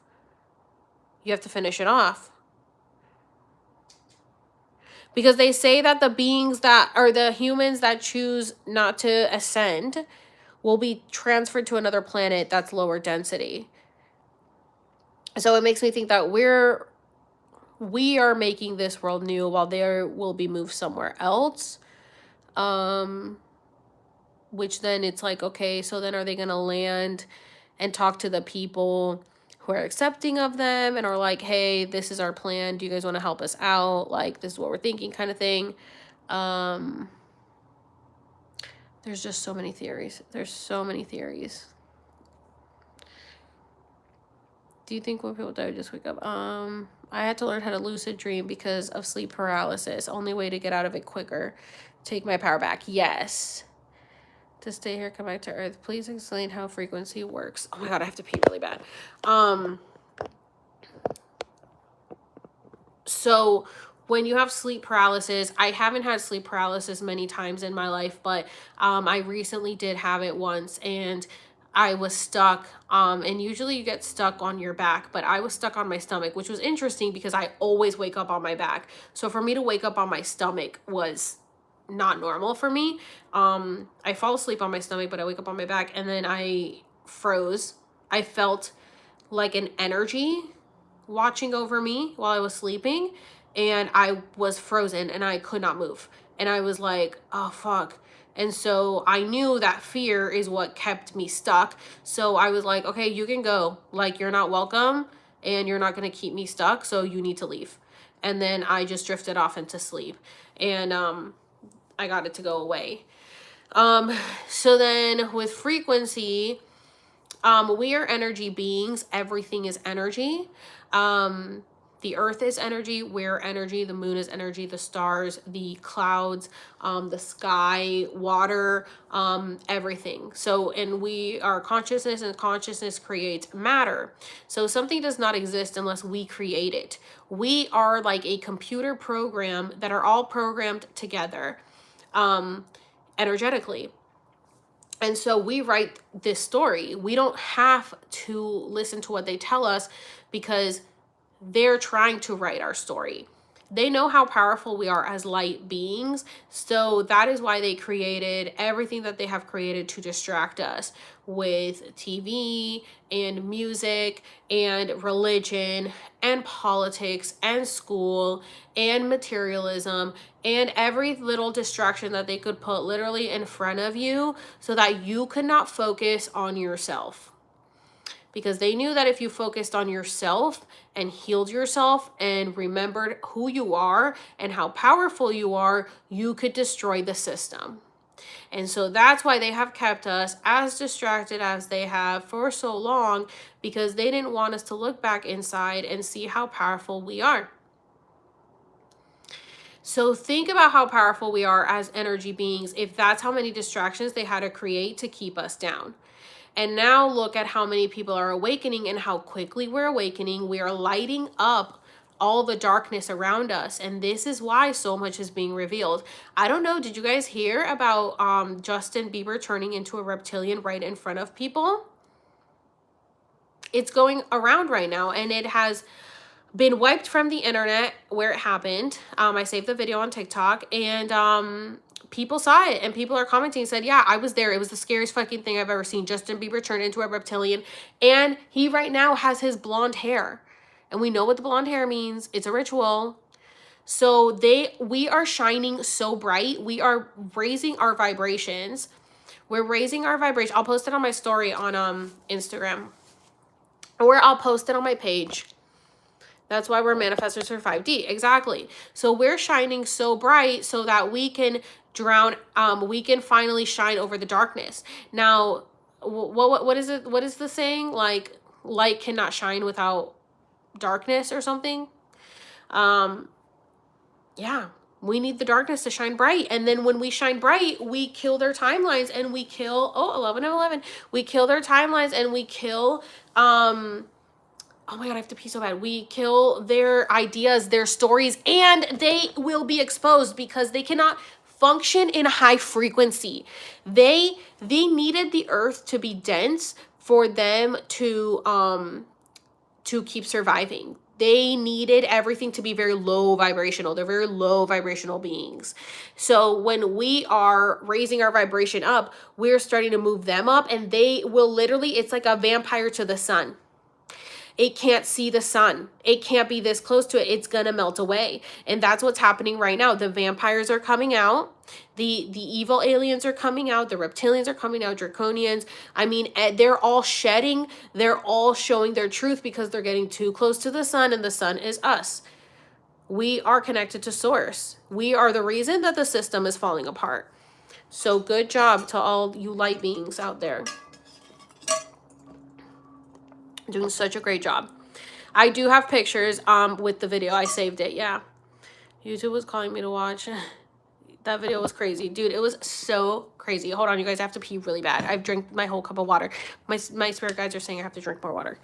you have to finish it off. Because they say that the beings that, or the humans that choose not to ascend will be transferred to another planet that's lower density. So it makes me think that we are making this world new while they will be moved somewhere else. Which then it's like, okay, so then are they going to land and talk to the people who are accepting of them and are like, hey, this is our plan. Do you guys want to help us out? Like, this is what we're thinking, kind of thing. There's just so many theories. There's so many theories. Do you think when people die, just wake up? I had to learn how to lucid dream because of sleep paralysis. Only way to get out of it quicker. Take my power back. Yes. To stay here, come back to Earth. Please explain how frequency works. Oh my God, I have to pee really bad. So when you have sleep paralysis, I haven't had sleep paralysis many times in my life, but I recently did have it once, and I was stuck. And usually you get stuck on your back, but I was stuck on my stomach, which was interesting because I always wake up on my back. So for me to wake up on my stomach was not normal for me. I fall asleep on my stomach, but I wake up on my back, and then I froze. I felt like an energy watching over me while I was sleeping, and I was frozen and I could not move. And I was like, oh fuck. And so I knew that fear is what kept me stuck. So I was like, okay, you can go. Like, you're not welcome and you're not going to keep me stuck. So you need to leave. And then I just drifted off into sleep, and I got it to go away. So then with frequency, we are energy beings. Everything is energy. The earth is energy, we're energy, the moon is energy, the stars, the clouds, the sky, water, everything. So, and we are consciousness, and consciousness creates matter. So something does not exist unless we create it. We are like a computer program that are all programmed together, energetically. And so we write this story. We don't have to listen to what they tell us because they're trying to write our story. They know how powerful we are as light beings. So that is why they created everything that they have created to distract us with TV and music and religion and politics and school and materialism and every little distraction that they could put literally in front of you so that you could not focus on yourself. Because they knew that if you focused on yourself and healed yourself and remembered who you are and how powerful you are, you could destroy the system. And so that's why they have kept us as distracted as they have for so long, because they didn't want us to look back inside and see how powerful we are. So think about how powerful we are as energy beings if that's how many distractions they had to create to keep us down. And now look at how many people are awakening and how quickly we're awakening. We are lighting up all the darkness around us. And this is why so much is being revealed. I don't know, did you guys hear about Justin Bieber turning into a reptilian right in front of people? It's going around right now, and it has been wiped from the internet where it happened. I saved the video on TikTok, and people saw it, and people are commenting and said, yeah, I was there. It was the scariest fucking thing I've ever seen. Justin Bieber turned into a reptilian, and he right now has his blonde hair, and we know what the blonde hair means. It's a ritual. So we are shining so bright. We are raising our vibrations. We're raising our vibration. I'll post it on my story on Instagram, or I'll post it on my page. That's why we're manifestors for 5D. Exactly. So we're shining so bright so that we can we can finally shine over the darkness. Now, what is it? What is the saying? Like, light cannot shine without darkness or something. Yeah, we need the darkness to shine bright. And then when we shine bright, we kill their timelines and we kill, 11 of 11. We kill their timelines and we kill, oh my God, I have to pee so bad. We kill their ideas, their stories, and they will be exposed because they cannot function in high frequency. They needed the earth to be dense for them to keep surviving. They needed everything to be very low vibrational. They're very low vibrational beings. So when we are raising our vibration up, we're starting to move them up, and they will literally, it's like a vampire to the sun. It can't see the sun. It can't be this close to it. It's going to melt away. And that's what's happening right now. The vampires are coming out. The evil aliens are coming out. The reptilians are coming out. Draconians. I mean, they're all shedding. They're all showing their truth because they're getting too close to the sun, and the sun is us. We are connected to source. We are the reason that the system is falling apart. So good job to all you light beings out there. Doing such a great job. I do have pictures with the video. I saved it. Yeah, YouTube was calling me to watch. That video was crazy, dude. It was so crazy. Hold on, you guys, I have to pee really bad. I've drank my whole cup of water. My spirit guides are saying I have to drink more water.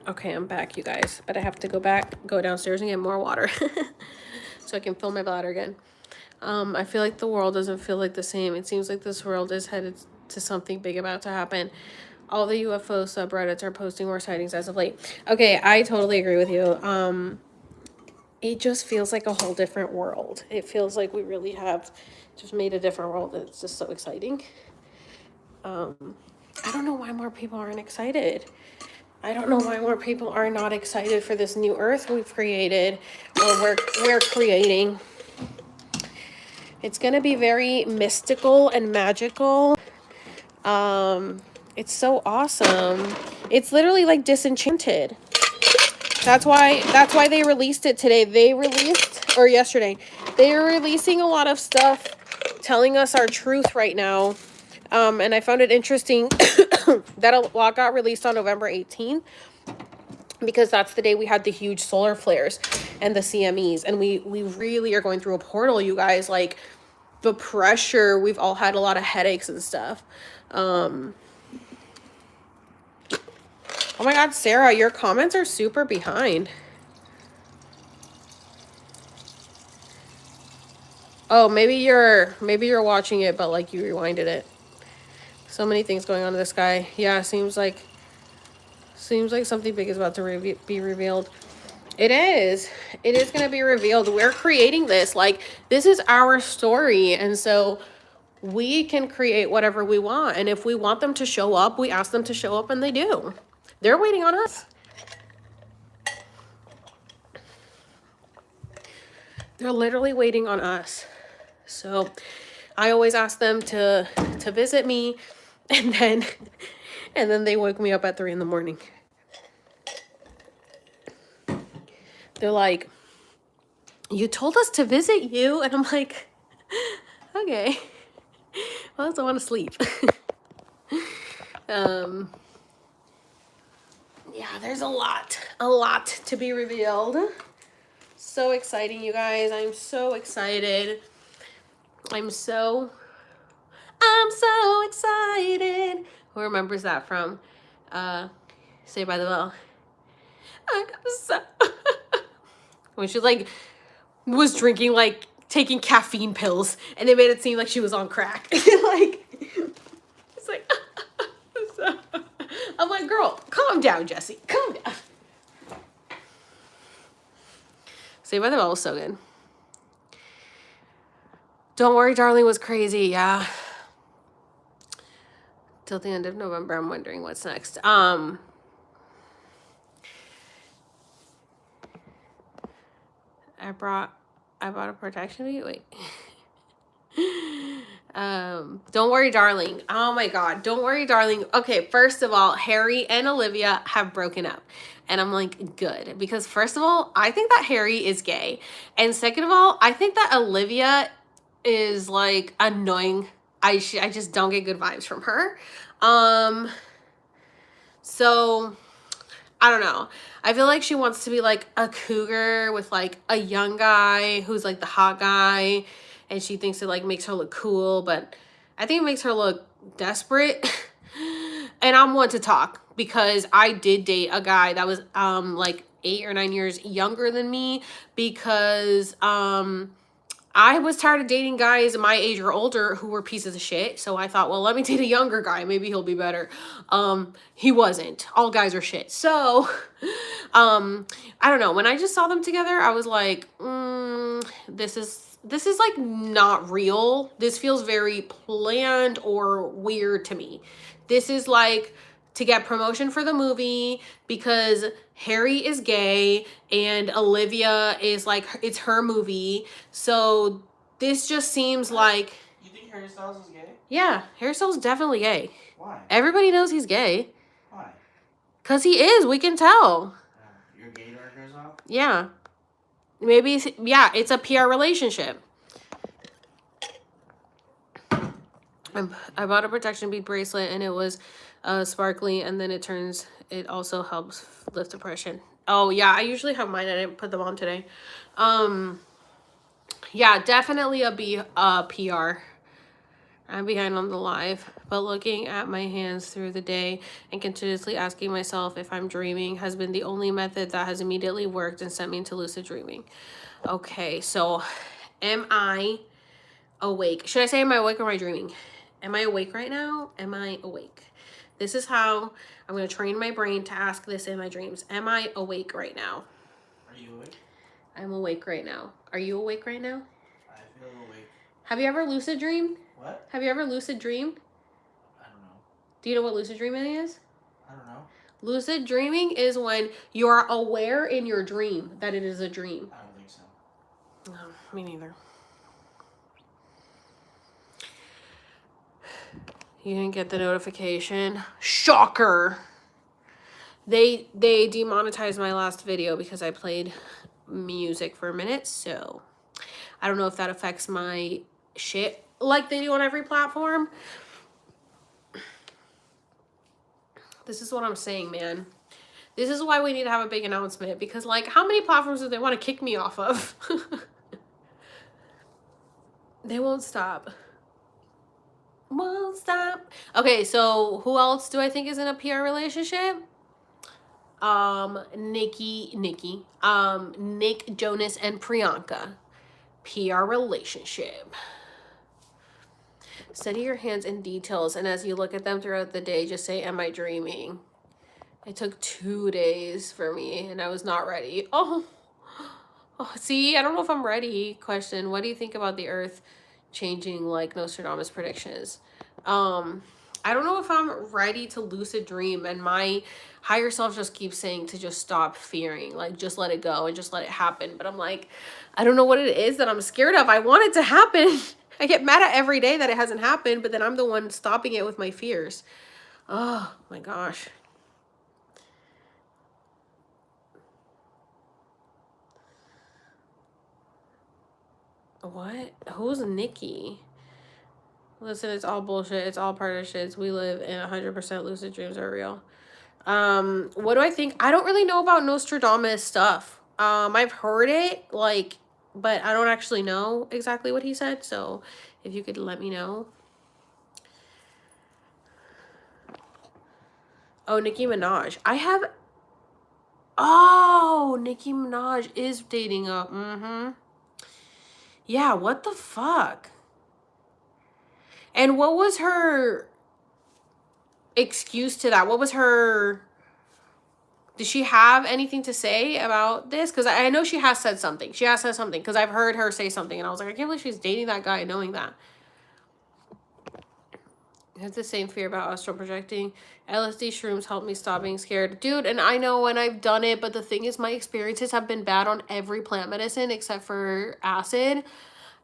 Okay, I'm back, you guys, but I have to go downstairs and get more water so I can fill my bladder again. I feel like the world doesn't feel like the same. It seems like this world is headed to something big about to happen. All the UFO subreddits are posting more sightings as of late. Okay, I totally agree with you. It just feels like a whole different world. It feels like we really have just made a different world. It's just so exciting. I don't know why more people aren't excited. I don't know why more people are not excited for this new earth we've created, or we're creating. It's gonna be very mystical and magical. It's so awesome. It's literally like Disenchanted. That's why they released it today. Or yesterday. They are releasing a lot of stuff telling us our truth right now. And I found it interesting that a lot got released on November 18th, because that's the day we had the huge solar flares and the CMEs. And we really are going through a portal, you guys. Like, the pressure, we've all had a lot of headaches and stuff. Oh my God, Sarah, your comments are super behind. Oh, maybe you're watching it, but like you rewinded it. So many things going on in the sky. Yeah, seems like something big is about to be revealed. It is going to be revealed. We're creating this. Like, this is our story. And so we can create whatever we want. And if we want them to show up, we ask them to show up, and they do. They're waiting on us. They're literally waiting on us. So I always ask them to visit me. And then, and then they woke me up at 3 a.m. They're like, you told us to visit you. And I'm like, okay. Well, I also want to sleep. Yeah, there's a lot to be revealed. So exciting, you guys. I'm so excited. I'm so excited. Who remembers that from Saved by the Bell? I got so when she like was drinking, like taking caffeine pills, and they made it seem like she was on crack. Like it's like I'm like, girl, calm down, Jessie. Calm down. Saved by the Bell was so good. Don't Worry, Darling was crazy, yeah. Till the end of November, I'm wondering what's next. I bought a protection bead. Wait. Don't Worry, Darling. Oh my God. Don't Worry, Darling. Okay, first of all, Harry and Olivia have broken up. And I'm like, good. Because first of all, I think that Harry is gay. And second of all, I think that Olivia is like annoying. I just don't get good vibes from her. So I don't know. I feel like she wants to be like a cougar with like a young guy who's like the hot guy, and she thinks it like makes her look cool, but I think it makes her look desperate. And I'm one to talk because I did date a guy that was like 8 or 9 years younger than me because I was tired of dating guys my age or older who were pieces of shit. So I thought, well, let me date a younger guy. Maybe he'll be better. He wasn't. All guys are shit. So, I don't know. When I just saw them together, I was like, this is like not real. This feels very planned or weird to me. This is like to get promotion for the movie because Harry is gay and Olivia is like, it's her movie. So this just seems like... You think Harry Styles is gay? Yeah, Harry Styles is definitely gay. Why? Everybody knows he's gay. Why? Because he is, we can tell. Your gay dark goes off? Yeah. Maybe, yeah, it's a PR relationship. I bought a protection bead bracelet and it was sparkly, and then it also helps lift depression. Oh yeah, I usually have mine. I didn't put them on today. Yeah, definitely a PR. I'm behind on the live, but looking at my hands through the day and continuously asking myself if I'm dreaming has been the only method that has immediately worked and sent me into lucid dreaming. Okay, so am I awake? Should I say am I awake or am I dreaming? Am I awake right now? Am I awake? This is how I'm going to train my brain to ask this in my dreams. Am I awake right now? Are you awake? I'm awake right now. Are you awake right now? I feel awake. Have you ever lucid dreamed? What? Have you ever lucid dreamed? I don't know. Do you know what lucid dreaming is? I don't know. Lucid dreaming is when you're aware in your dream that it is a dream. I don't think so. No, me neither. You didn't get the notification. Shocker. They demonetized my last video because I played music for a minute, so I don't know if that affects my shit like they do on every platform. This is what I'm saying, man. This is why we need to have a big announcement, because like how many platforms do they want to kick me off of? They won't stop. Won't stop. Okay, so who else do I think is in a PR relationship? Nick Jonas and Priyanka. PR relationship. Study your hands in details, and as you look at them throughout the day, just say, am I dreaming? It took 2 days for me, and I was not ready. Oh, see, I don't know if I'm ready. Question, what do you think about the earth changing like Nostradamus predictions? I don't know if I'm ready to lucid dream, and my higher self just keeps saying to just stop fearing, like just let it go and just let it happen. But I'm like, I don't know what it is that I'm scared of. I want it to happen. I get mad at every day that it hasn't happened, but then I'm the one stopping it with my fears. Oh my gosh. What? Who's Nikki? Listen, it's all bullshit. It's all part of shits. We live in 100% lucid dreams are real. What do I think? I don't really know about Nostradamus stuff. I've heard it, like, but I don't actually know exactly what he said. So if you could let me know. Oh, Nicki Minaj. Oh, Nicki Minaj is dating a, yeah, what the fuck? And what was her excuse to that? What was her, did she have anything to say about this? Because I know she has said something. She has said something because I've heard her say something. And I was like, I can't believe she's dating that guy knowing that. I have the same fear about astral projecting. LSD shrooms help me stop being scared. Dude, and I know when I've done it, but the thing is my experiences have been bad on every plant medicine except for acid.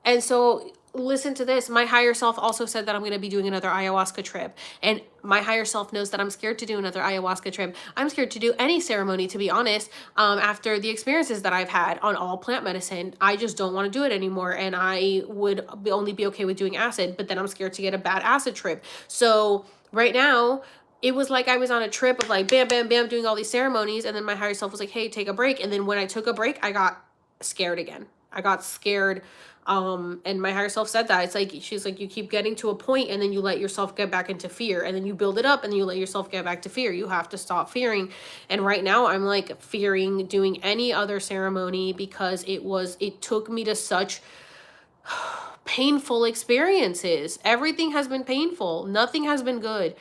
And so listen to this. My higher self also said that I'm going to be doing another ayahuasca trip. And my higher self knows that I'm scared to do another ayahuasca trip. I'm scared to do any ceremony, to be honest. After the experiences that I've had on all plant medicine, I just don't want to do it anymore. And I would only be okay with doing acid, but then I'm scared to get a bad acid trip. So right now, it was like I was on a trip of like bam, bam, bam, doing all these ceremonies. And then my higher self was like, hey, take a break. And then when I took a break, I got scared again. I got scared. And my higher self said that. It's like, she's like, you keep getting to a point and then you let yourself get back into fear, and then you build it up and you let yourself get back to fear. You have to stop fearing. And right now I'm like fearing doing any other ceremony because it took me to such painful experiences. Everything has been painful. Nothing has been good.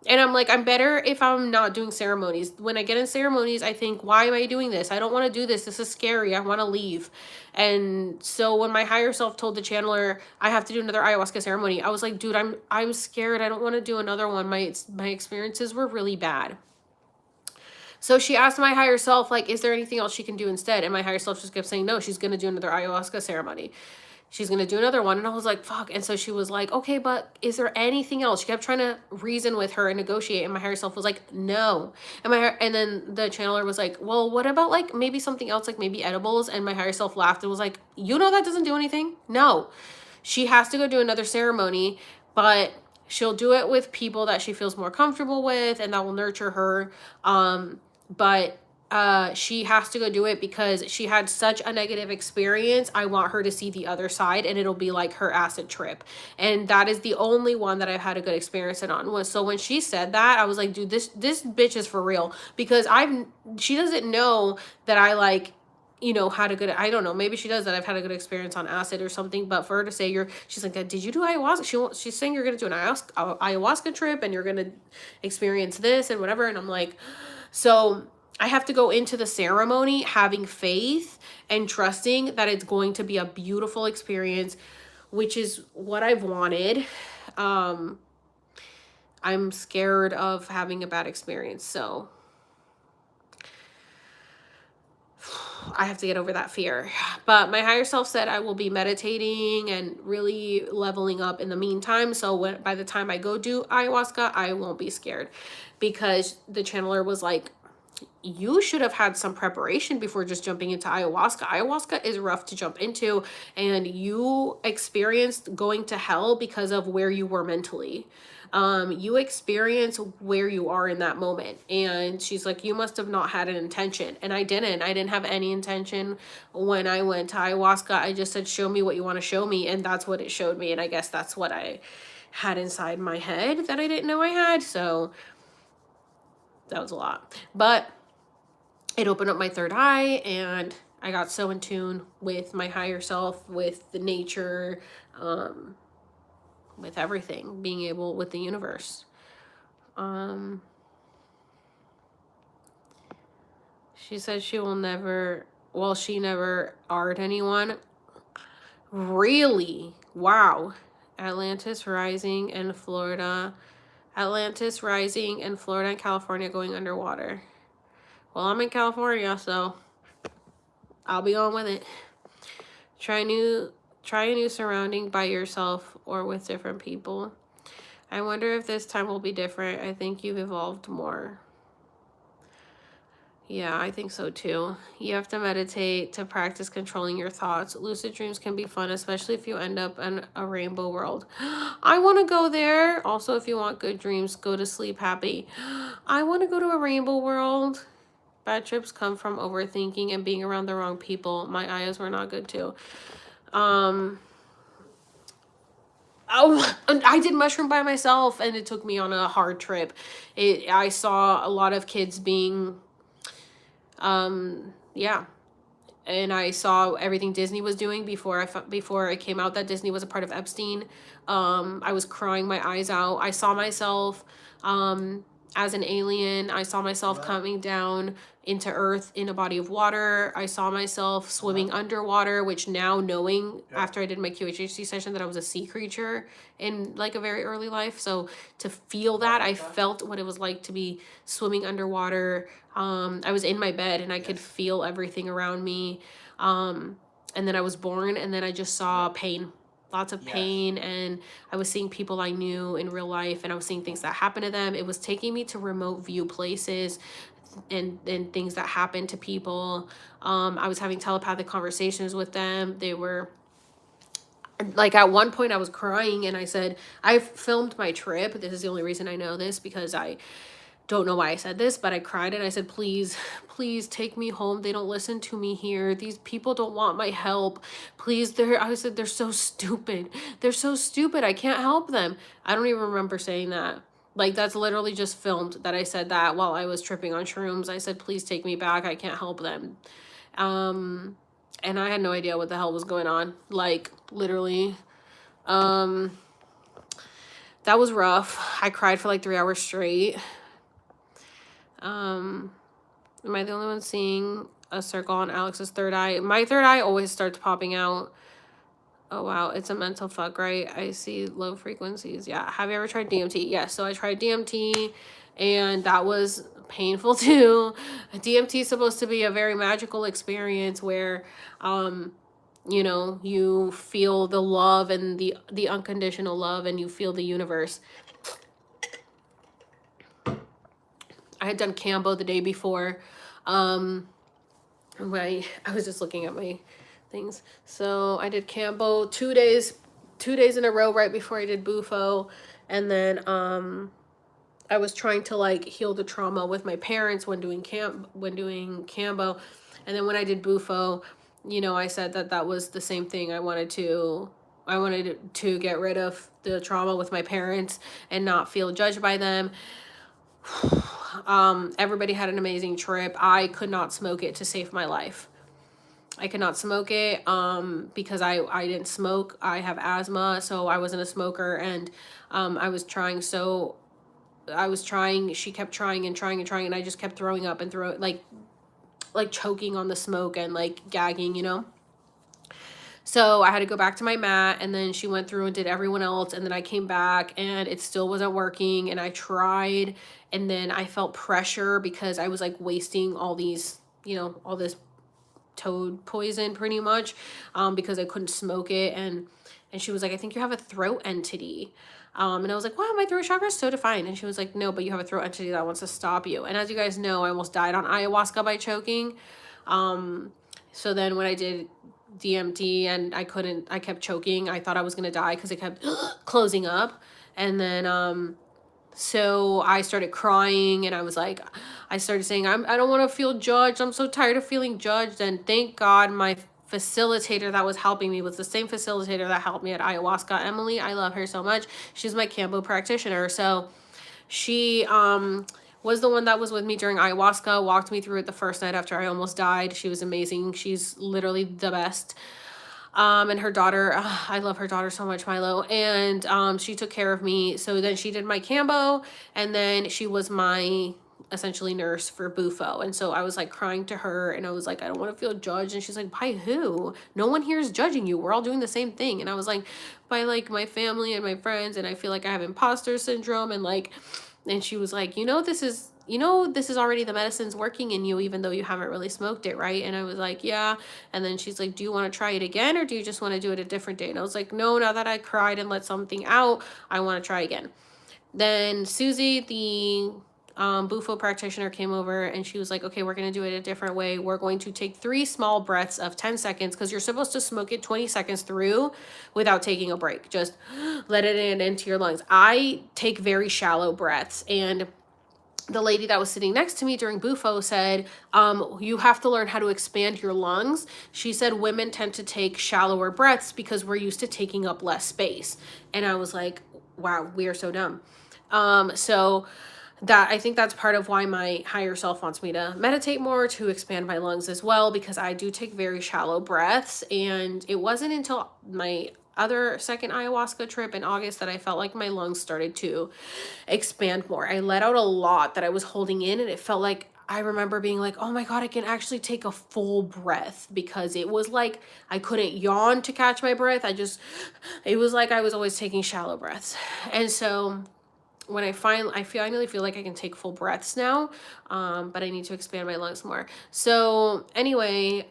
And I'm like, I'm better if I'm not doing ceremonies. When I get in ceremonies, I think, why am I doing this? I don't want to do this. This is scary. I want to leave. And so when my higher self told the channeler I have to do another ayahuasca ceremony, I was like, dude, I'm scared. I don't want to do another one. My experiences were really bad. So she asked my higher self, like, is there anything else she can do instead? And my higher self just kept saying, no, she's going to do another ayahuasca ceremony. She's going to do another one. And I was like, fuck. And so she was like, okay, but is there anything else? She kept trying to reason with her and negotiate. And my higher self was like, no. And then the channeler was like, well, what about like maybe something else, like maybe edibles? And my higher self laughed and was like, you know, that doesn't do anything. No, she has to go do another ceremony, but she'll do it with people that she feels more comfortable with and that will nurture her. But she has to go do it because she had such a negative experience. I want her to see the other side, and it'll be like her acid trip. And that is the only one that I've had a good experience on. So when she said that, I was like, dude, this bitch is for real, because she doesn't know that I like, you know, had a good, I don't know, maybe she does, that I've had a good experience on acid or something. But for her to say she's like, did you do ayahuasca? She's saying you're going to do an ayahuasca trip and you're going to experience this and whatever. And I'm like, so I have to go into the ceremony having faith and trusting that it's going to be a beautiful experience, which is what I've wanted. I'm scared of having a bad experience, so I have to get over that fear. But my higher self said I will be meditating and really leveling up in the meantime. So by the time I go do ayahuasca, I won't be scared, because the channeler was like, you should have had some preparation before just jumping into ayahuasca. Ayahuasca is rough to jump into, and you experienced going to hell because of where you were mentally. You experience where you are in that moment. And she's like, you must have not had an intention. And I didn't have any intention when I went to ayahuasca. I just said, show me what you want to show me. And that's what it showed me. And I guess that's what I had inside my head that I didn't know I had. So that was a lot, but it opened up my third eye, and I got so in tune with my higher self, with the nature, with everything, being able, with the universe. She said she will never, well, she never art anyone. Really? Wow. Atlantis rising and Florida and California going underwater. Well, I'm in California, so I'll be on with it. Try new Try a new surrounding by yourself or with different people. I wonder if this time will be different. I think you've evolved more. Yeah, I think so too. You have to meditate to practice controlling your thoughts. Lucid dreams can be fun, especially if you end up in a rainbow world. I want to go there. Also, if you want good dreams, go to sleep happy. I want to go to a rainbow world. Bad trips come from overthinking and being around the wrong people. My eyes were not good too. Oh, I did mushroom by myself and it took me on a hard trip. I saw a lot of kids being, yeah. And I saw everything Disney was doing before it came out that Disney was a part of Epstein. I was crying my eyes out. I saw myself, as an alien. I saw myself coming down into Earth in a body of water. I saw myself swimming underwater, which now knowing after I did my QHHC session that I was a sea creature in like a very early life. So to feel that, I felt what it was like to be swimming underwater. I was in my bed and I could feel everything around me. And then I was born and then I just saw pain. Lots of pain, and I was seeing people I knew in real life, and I was seeing things that happened to them. It was taking me to remote view places and things that happened to people. I was having telepathic conversations with them. They were like, at one point I was crying and I said, I filmed my trip. This is the only reason I know this, because I don't know why I said this, but I cried and I said, please, please take me home. They don't listen to me here. These people don't want my help. Please, I said, they're so stupid. They're so stupid. I can't help them. I don't even remember saying that. Like, that's literally just filmed that I said that while I was tripping on shrooms. I said, please take me back. I can't help them. And I had no idea what the hell was going on. Like, literally. That was rough. I cried for like 3 hours straight. Am I the only one seeing a circle on Alex's third eye? My third eye always starts popping out. Oh wow, it's a mental fuck, right? I see low frequencies. Yeah. Have you ever tried DMT? Yes. So I tried DMT and that was painful too. DMT is supposed to be a very magical experience where you know, you feel the love and the unconditional love, and you feel the universe. I had done Cambo the day before. I was just looking at my things. So I did Cambo 2 days in a row right before I did Bufo. And then I was trying to like heal the trauma with my parents when doing Cambo. And then when I did Bufo, you know, I said that was the same thing. I wanted to get rid of the trauma with my parents and not feel judged by them. Everybody had an amazing trip. I could not smoke it to save my life. I could not smoke it because I didn't smoke. I have asthma, so I wasn't a smoker, and she kept trying and I just kept throwing up and like choking on the smoke and like gagging, you know. So I had to go back to my mat, and then she went through and did everyone else, and then I came back and it still wasn't working, and I tried, and then I felt pressure because I was like wasting all these, you know, all this toad poison pretty much, because I couldn't smoke it, and she was like, I think you have a throat entity. And I was like, wow, my throat chakra is so defined. And she was like, no, but you have a throat entity that wants to stop you. And as you guys know, I almost died on ayahuasca by choking. So then when I did DMT and I kept choking, I thought I was going to die because it kept closing up. And then, so I started crying, and I started saying, I don't want to feel judged. I'm so tired of feeling judged. And thank God my facilitator that was helping me was the same facilitator that helped me at ayahuasca, Emily. I love her so much. She's my Cambo practitioner. So she was the one that was with me during ayahuasca, walked me through it the first night after I almost died. She was amazing. She's literally the best. And her daughter, I love her daughter so much, Milo. And she took care of me. So then she did my Cambo, and then she was my essentially nurse for Bufo. And so I was like crying to her, and I was like, I don't want to feel judged. And she's like, by who? No one here is judging you. We're all doing the same thing. And I was like, by like my family and my friends. And I feel like I have imposter syndrome. And she was like, you know, this is you know, this is already the medicine's working in you, even though you haven't really smoked it, right? And I was like, yeah. And then she's like, do you want to try it again, or do you just want to do it a different day? And I was like, no, now that I cried and let something out, I want to try again. Then Susie, the Bufo practitioner, came over and she was like, okay, we're going to do it a different way. We're going to take 3 small breaths of 10 seconds, because you're supposed to smoke it 20 seconds through without taking a break. Just let it in into your lungs. I take very shallow breaths, and the lady that was sitting next to me during Bufo said, you have to learn how to expand your lungs. She said women tend to take shallower breaths because we're used to taking up less space. And I was like, wow, we are so dumb. So that, I think that's part of why my higher self wants me to meditate more, to expand my lungs as well, because I do take very shallow breaths. And it wasn't until my other second ayahuasca trip in August that I felt like my lungs started to expand more. I let out a lot that I was holding in, and it felt like, I remember being like, oh my God, I can actually take a full breath, because it was like I couldn't yawn to catch my breath. It was like I was always taking shallow breaths. And so when I finally feel like I can take full breaths now, but I need to expand my lungs more. So anyway,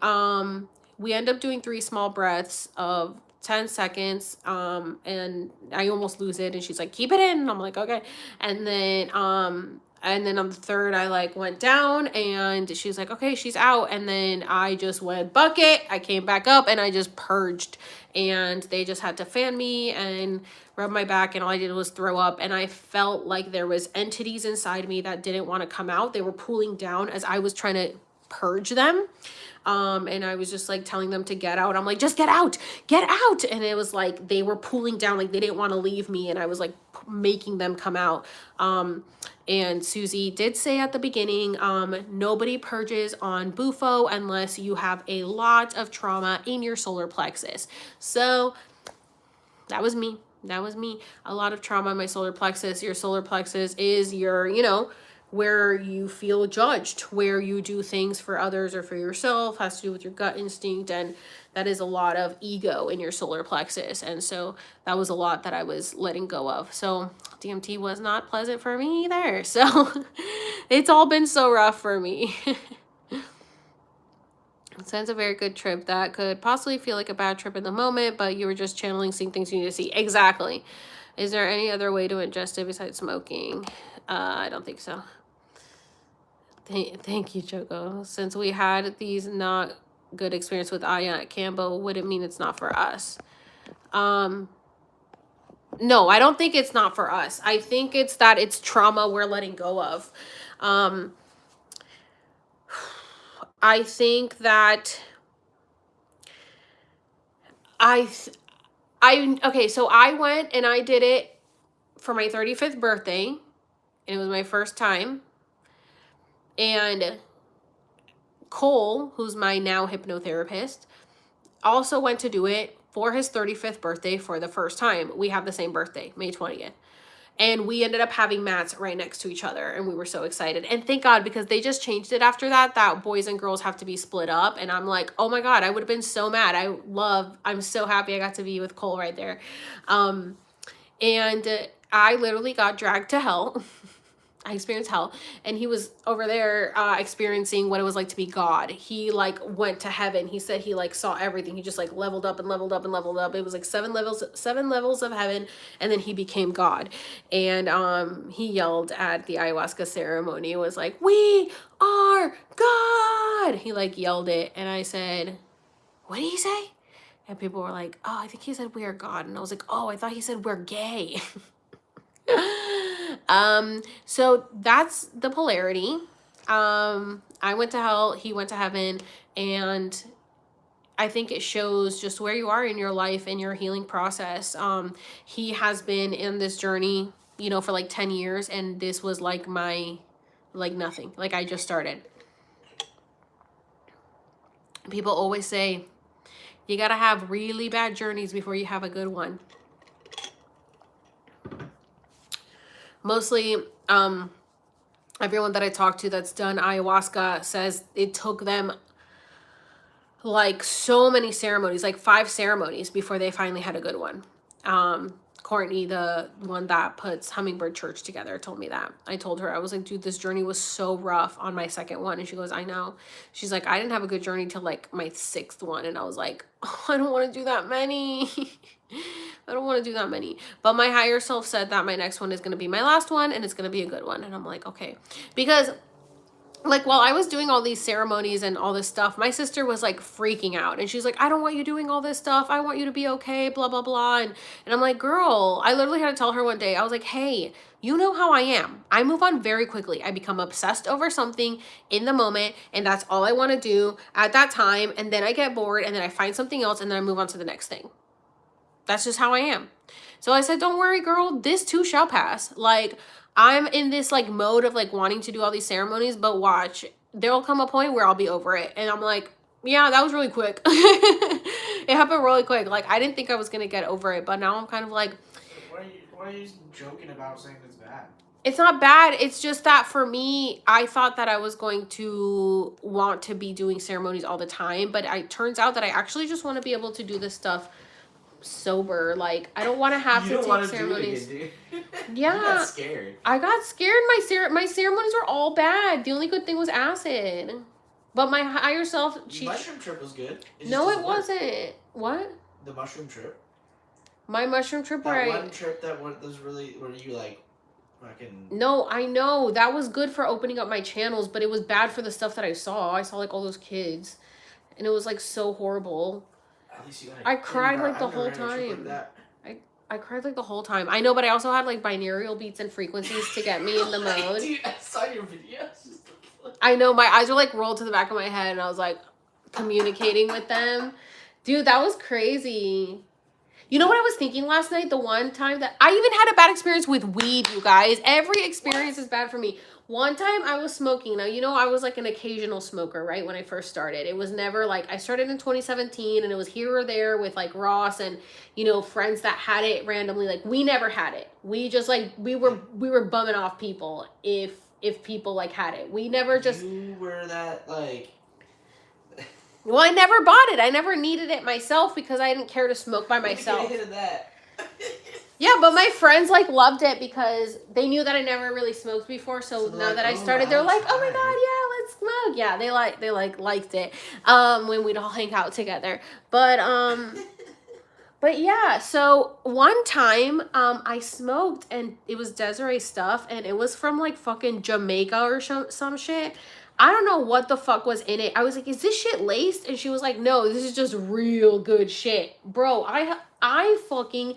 we end up doing 3 small breaths of 10 seconds, and I almost lose it, and she's like, keep it in, and I'm like, okay. And then on the third, I like went down, and she's like, okay, she's out. And then I just went bucket, I came back up, and I just purged, and they just had to fan me and rub my back, and all I did was throw up. And I felt like there was entities inside me that didn't want to come out. They were pulling down as I was trying to purge them. And I was just like telling them to get out. I'm like, just get out, get out. And it was like, they were pulling down, like they didn't want to leave me. And I was like making them come out. And Susie did say at the beginning, nobody purges on Bufo unless you have a lot of trauma in your solar plexus. So that was me. That was me. A lot of trauma in my solar plexus. Your solar plexus is your, you know, where you feel judged, where you do things for others or for yourself, has to do with your gut instinct. And that is a lot of ego in your solar plexus. And so that was a lot that I was letting go of. So DMT was not pleasant for me either. So it's all been so rough for me. Sounds a very good trip. That could possibly feel like a bad trip in the moment, but you were just channeling, seeing things you need to see. Exactly. Is there any other way to ingest it besides smoking? I don't think so. Thank you, Choco. Since we had these not good experience with Aya at Cambo, would it mean it's not for us? No, I don't think it's not for us. I think it's that it's trauma we're letting go of. I think that okay, so I went and I did it for my 35th birthday, and it was my first time. And Cole, who's my now hypnotherapist, also went to do it for his 35th birthday for the first time. We have the same birthday, May 20th. And we ended up having mats right next to each other, and we were so excited. And thank God, because they just changed it after that boys and girls have to be split up. And I'm like, oh my God, I would have been so mad. I'm so happy I got to be with Cole right there. And I literally got dragged to hell. I experienced hell, and he was over there experiencing what it was like to be God. He like went to heaven. He said he like saw everything. He just like leveled up and leveled up and leveled up. It was like 7 levels of heaven, and then he became God. And he yelled at the ayahuasca ceremony. It was like, "We are God." He like yelled it, and I said, "What did he say?" And people were like, "Oh, I think he said we are God." And I was like, "Oh, I thought he said we're gay." So that's the polarity. I went to hell, he went to heaven, and I think it shows just where you are in your life and your healing process. He has been in this journey, you know, for like 10 years, and this was like nothing. Like I just started. People always say, you gotta have really bad journeys before you have a good one. Mostly, everyone that I talk to that's done ayahuasca says it took them like so many ceremonies, like 5 ceremonies before they finally had a good one. Courtney, the one that puts Hummingbird Church together, told me that. I told her, I was like, dude, this journey was so rough on my second one. And she goes, I know. She's like, I didn't have a good journey till like my sixth one. And I was like, oh, I don't want to do that many. I don't want to do that many. But my higher self said that my next one is going to be my last one and it's going to be a good one. And I'm like, okay. Because like while I was doing all these ceremonies and all this stuff, my sister was like freaking out and she's like, I don't want you doing all this stuff. I want you to be okay, blah, blah, blah. And I'm like, girl, I literally had to tell her one day, I was like, hey, you know how I am. I move on very quickly. I become obsessed over something in the moment and that's all I want to do at that time. And then I get bored and then I find something else and then I move on to the next thing. That's just how I am. So I said, don't worry, girl, this too shall pass. Like, I'm in this like mode of like wanting to do all these ceremonies, but watch, there'll come a point where I'll be over it. And I'm like, yeah, that was really quick. It happened really quick. Like, I didn't think I was going to get over it, but now I'm kind of like, Why are you joking about saying it's bad? it's not bad. It's just that for me, I thought that I was going to want to be doing ceremonies all the time, but it turns out that I actually just want to be able to do this stuff sober. Like, I don't want to have to take ceremonies. Do it again, dude. Yeah. You got scared. I got scared. My ceremonies were all bad. The only good thing was acid. But my higher self, Mushroom trip was good. No, it wasn't. What? The mushroom trip. My mushroom trip where That one trip that was really where you like fucking. No, I know. That was good for opening up my channels, but it was bad for the stuff that I saw. I saw like all those kids. And it was like so horrible. At least you I cried like the whole time. I cried like the whole time. I know, but I also had like binaural beats and frequencies to get me in the mode. Dude, I saw your videos. I know, my eyes were like rolled to the back of my head and I was like communicating with them. Dude, that was crazy. You know what I was thinking last night? The one time that I even had a bad experience with weed, you guys. Every experience is bad for me. One time I was smoking. Now, you know, I was like an occasional smoker, right? When I first started. It was never like, I started in 2017 and it was here or there with like Ross and, you know, friends that had it randomly. Like, we never had it. We just like, we were bumming off people if people like had it. We never just. You were that like. Well, I never bought it. I never needed it myself because I didn't care to smoke by myself. Get a hit of that. Yeah, but my friends like loved it because they knew that I never really smoked before. So now that I started, they're like, "Oh my god, yeah, let's smoke." Yeah, they liked it. When we'd all hang out together. But yeah, so one time I smoked and it was Desiree stuff and it was from like fucking Jamaica or some shit. I don't know what the fuck was in it. I was like, is this shit laced? And she was like, no, this is just real good shit. Bro, I fucking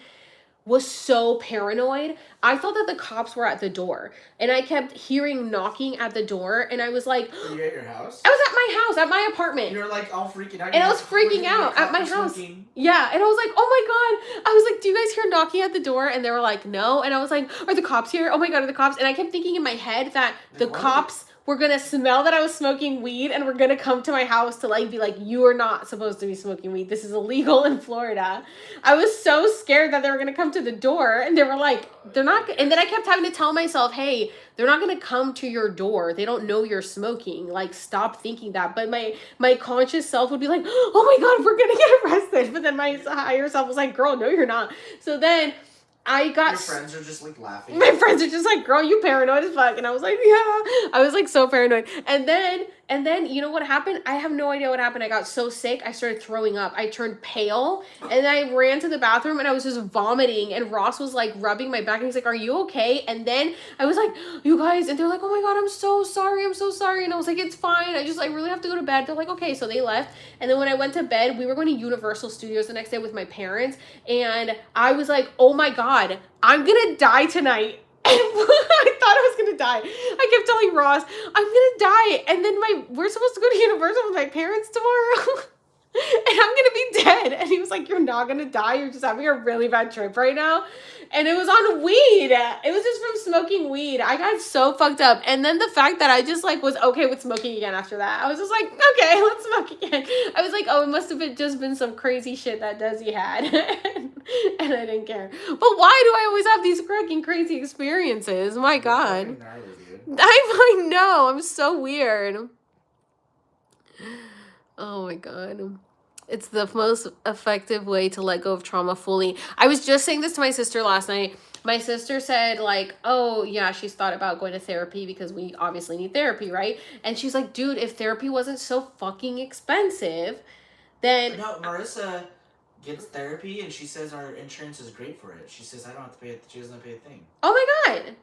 was so paranoid. I thought that the cops were at the door. And I kept hearing knocking at the door. And I was like... Were you at your house? I was at my house, at my apartment. You were like all freaking out. And I was freaking out at my house. Smoking. Yeah, and I was like, oh my god. I was like, do you guys hear knocking at the door? And they were like, no. And I was like, are the cops here? Oh my god, are the cops? And I kept thinking in my head that the cops were gonna smell that I was smoking weed and were gonna come to my house to like be like, you are not supposed to be smoking weed. This is illegal in Florida. I was so scared that they were gonna come to the door and they were like, they're not. And then I kept having to tell myself, hey, they're not gonna come to your door. They don't know you're smoking. Like, stop thinking that. But my conscious self would be like, oh my god, we're gonna get arrested. But then my higher self was like, girl, no, you're not. So then I got... Your friends are just like laughing. My friends are just like, girl, you paranoid as fuck. And I was like, yeah. I was like so paranoid. And then, you know what happened? I have no idea what happened. I got so sick. I started throwing up. I turned pale. And I ran to the bathroom and I was just vomiting. And Ross was like rubbing my back. And he's like, are you okay? And then I was like, you guys. And they're like, oh my God, I'm so sorry. I'm so sorry. And I was like, it's fine. I just like really have to go to bed. They're like, okay. So they left. And then when I went to bed, we were going to Universal Studios the next day with my parents. And I was like, oh my God, I'm going to die tonight. And I thought I was gonna die. I kept telling Ross, I'm gonna die. And then we're supposed to go to Universal with my parents tomorrow. And I'm gonna be dead. And he was like, you're not gonna die. You're just having a really bad trip right now. And it was on weed. It was just from smoking weed. I got so fucked up. And then the fact that I just like was okay with smoking again after that. I was just like, okay, let's smoke again. I was like, oh, it must have just been some crazy shit that Desi had. And I didn't care. But why do I always have these freaking crazy experiences? My God. I know. I'm so weird. Oh my God. It's the most effective way to let go of trauma fully. I was just saying this to my sister last night. My sister said, like, oh, yeah, she's thought about going to therapy because we obviously need therapy, right? And she's like, dude, if therapy wasn't so fucking expensive, then... No, Marissa gets therapy and she says our insurance is great for it. She says I don't have to pay it. She doesn't have to pay a thing. Oh my God.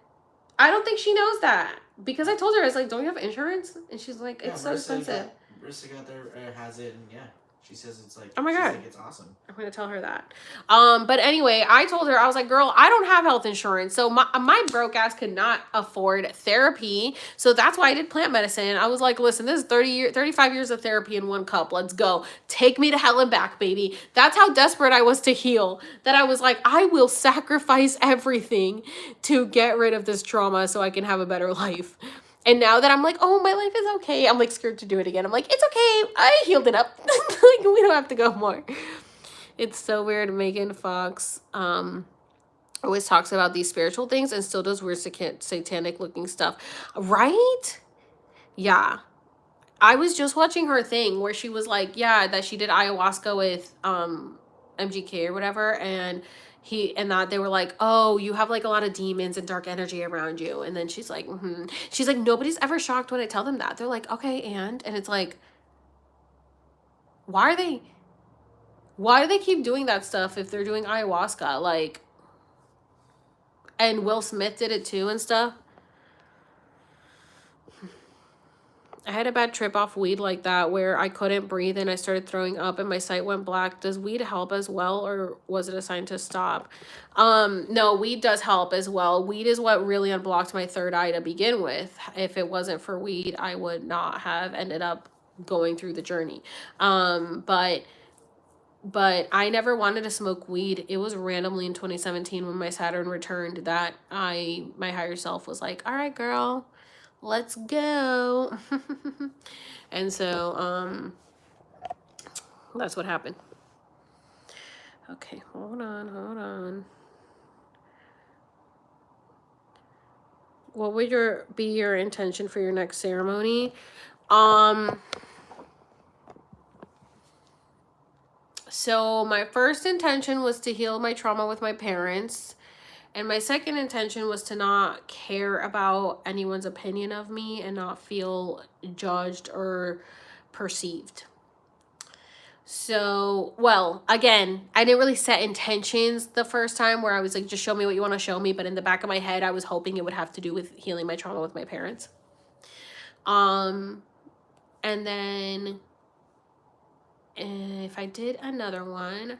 I don't think she knows that. Because I told her, I was like, don't you have insurance? And she's like, it's so expensive. Marissa got there, has it, and yeah. She says it's like, oh my God. Like, it's awesome. I'm going to tell her that. But anyway, I told her, I was like, girl, I don't have health insurance. So my broke ass could not afford therapy. So that's why I did plant medicine. I was like, listen, this is 35 years of therapy in one cup. Let's go. Take me to hell and back, baby. That's how desperate I was to heal. That I was like, I will sacrifice everything to get rid of this trauma so I can have a better life. And now that I'm like, oh, my life is okay, I'm like scared to do it again. I'm like, it's okay. I healed it up. Like, we don't have to go more. It's so weird. Megan Fox always talks about these spiritual things and still does weird satanic looking stuff. Right? Yeah. I was just watching her thing where she was like, yeah, that she did ayahuasca with MGK or whatever. And that they were like, oh, you have like a lot of demons and dark energy around you. And then she's like, she's like, nobody's ever shocked when I tell them that. They're like, okay, and it's like, why do they keep doing that stuff if they're doing ayahuasca? Like, and Will Smith did it too and stuff. I had a bad trip off weed like that where I couldn't breathe and I started throwing up and my sight went black. Does weed help as well, or was it a sign to stop? No, weed does help as well. Weed is what really unblocked my third eye to begin with. If it wasn't for weed, I would not have ended up going through the journey. But I never wanted to smoke weed. It was randomly in 2017 when my Saturn returned that my higher self was like, all right, girl, let's go. And so that's what happened. Okay, hold on. What would be your intention for your next ceremony? So my first intention was to heal my trauma with my parents. And my second intention was to not care about anyone's opinion of me and not feel judged or perceived. So, well, again, I didn't really set intentions the first time where I was like, just show me what you want to show me. But in the back of my head, I was hoping it would have to do with healing my trauma with my parents. And then if I did another one,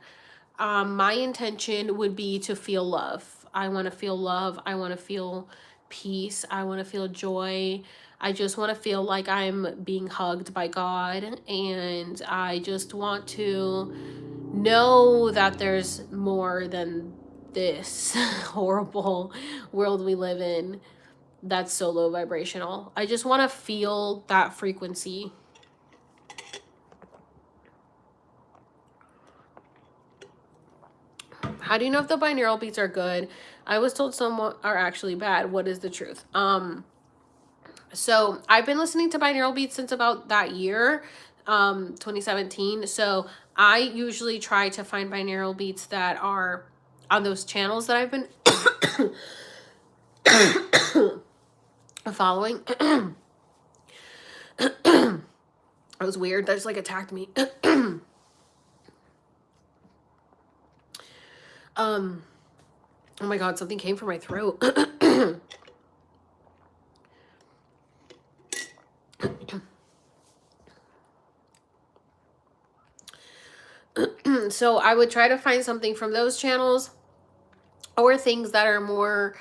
my intention would be to feel love. I want to feel love. I want to feel peace. I want to feel joy. I just want to feel like I'm being hugged by God. And I just want to know that there's more than this horrible world we live in that's so low vibrational. I just want to feel that frequency. How do you know if the binaural beats are good? I was told some are actually bad. What is the truth? So I've been listening to binaural beats since about that year, 2017. So I usually try to find binaural beats that are on those channels that I've been following. That was weird. That just like attacked me. Oh my God, something came from my throat. So I would try to find something from those channels or things that are more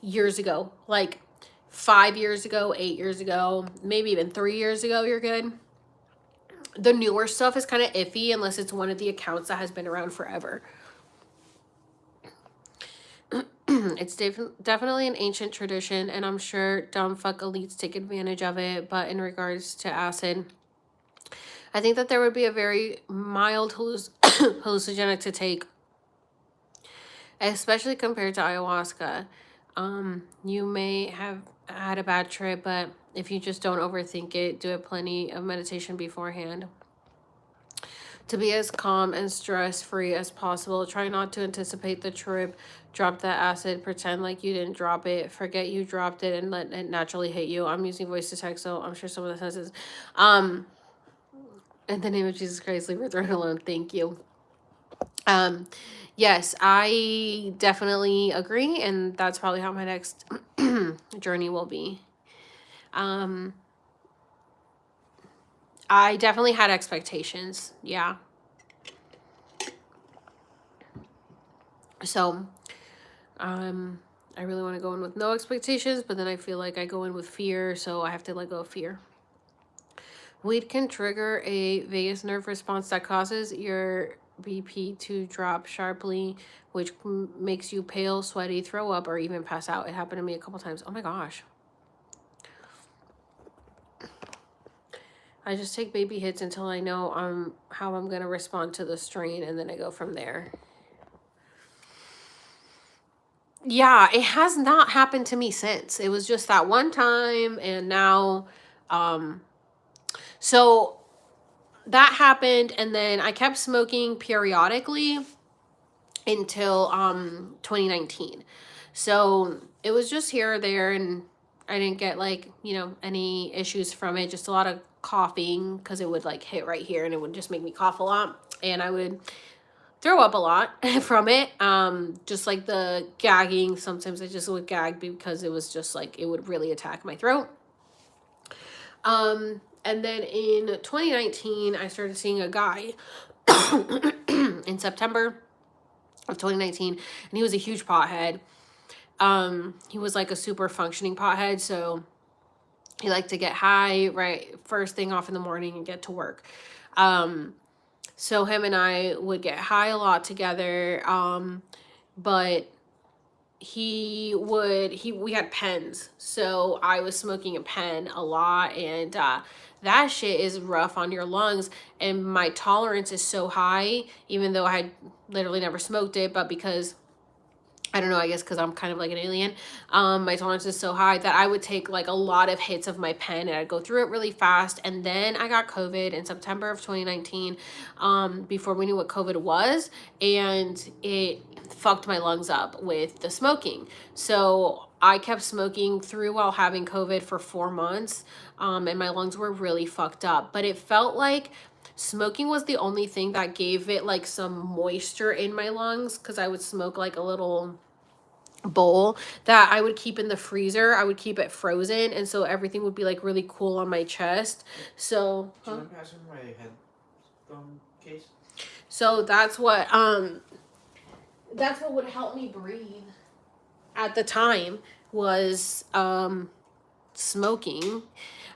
years ago, like 5 years ago, 8 years ago, maybe even 3 years ago, you're good. The newer stuff is kind of iffy unless it's one of the accounts that has been around forever. It's definitely an ancient tradition, and I'm sure dumb fuck elites take advantage of it. But in regards to acid, I think that there would be a very mild hallucinogenic to take, especially compared to ayahuasca. You may have had a bad trip, but if you just don't overthink it, do plenty of meditation beforehand. To be as calm and stress-free as possible. Try not to anticipate the trip. Drop that acid. Pretend like you didn't drop it. Forget you dropped it and let it naturally hit you. I'm using voice to text, so I'm sure some of the sentences. In the name of Jesus Christ, leave her throne alone. Thank you. Yes, I definitely agree, and that's probably how my next journey will be. I definitely had expectations. Yeah. So, I really want to go in with no expectations, but then I feel like I go in with fear, so I have to let go of fear. Weed can trigger a vagus nerve response that causes your BP to drop sharply, which makes you pale, sweaty, throw up, or even pass out. It happened to me a couple times. Oh my gosh. I just take baby hits until I know how I'm going to respond to the strain, and then I go from there. Yeah, it has not happened to me since. It was just that one time, and now, so that happened, and then I kept smoking periodically until 2019. So it was just here or there, and I didn't get like, any issues from it. Just a lot of coughing because it would like hit right here and it would just make me cough a lot, and I would throw up a lot from it. Just like the gagging, sometimes I just would gag because it was just like it would really attack my throat. And then in 2019 I started seeing a guy in September of 2019, and he was a huge pothead. He was like a super functioning pothead, so he liked to get high right first thing off in the morning and get to work. So him and I would get high a lot together. But we had pens, so I was smoking a pen a lot, and that shit is rough on your lungs, and my tolerance is so high, even though I had literally never smoked it, but because I don't know, I guess because I'm kind of like an alien, my tolerance is so high that I would take like a lot of hits of my pen, and I'd go through it really fast. And then I got COVID in September of 2019, before we knew what COVID was, and it fucked my lungs up with the smoking. So I kept smoking through while having COVID for 4 months, and my lungs were really fucked up. But it felt like smoking was the only thing that gave it like some moisture in my lungs, because I would smoke like a little bowl that I would keep in the freezer. I would keep it frozen, and so everything would be like really cool on my chest. So do you want to pass me my headphone case? So that's what would help me breathe at the time was smoking.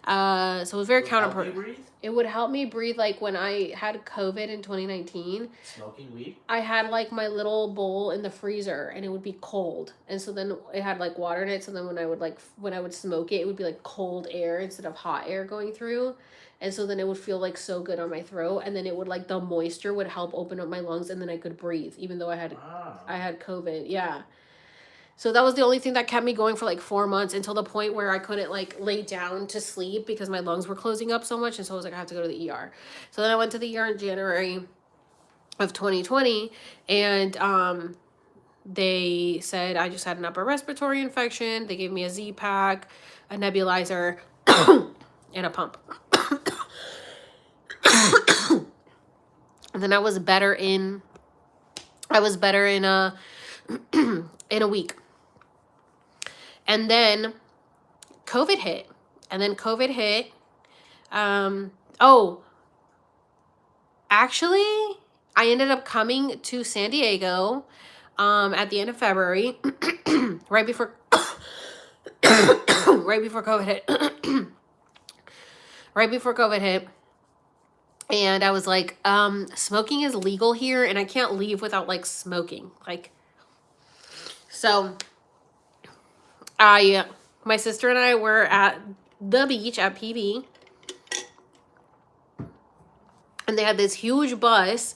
So it was very counterproductive. It would help me breathe. Like when I had COVID in 2019, smoking weed, I had like my little bowl in the freezer, and it would be cold, and so then it had like water in it, so then when I would smoke it, it would be like cold air instead of hot air going through, and so then it would feel like so good on my throat, and then it would like the moisture would help open up my lungs, and then I could breathe even though I had COVID. Yeah. So that was the only thing that kept me going for like 4 months, until the point where I couldn't like lay down to sleep because my lungs were closing up so much. And so I was like, I have to go to the ER. So then I went to the ER in January of 2020, and they said I just had an upper respiratory infection. They gave me a Z-Pack, a nebulizer, and a pump. And then I was better in a in a week. And then COVID hit. Actually, I ended up coming to San Diego at the end of February, right before COVID hit. Right before COVID hit. And I was like, smoking is legal here, and I can't leave without like smoking. So my sister and I were at the beach at PB, and they had this huge bus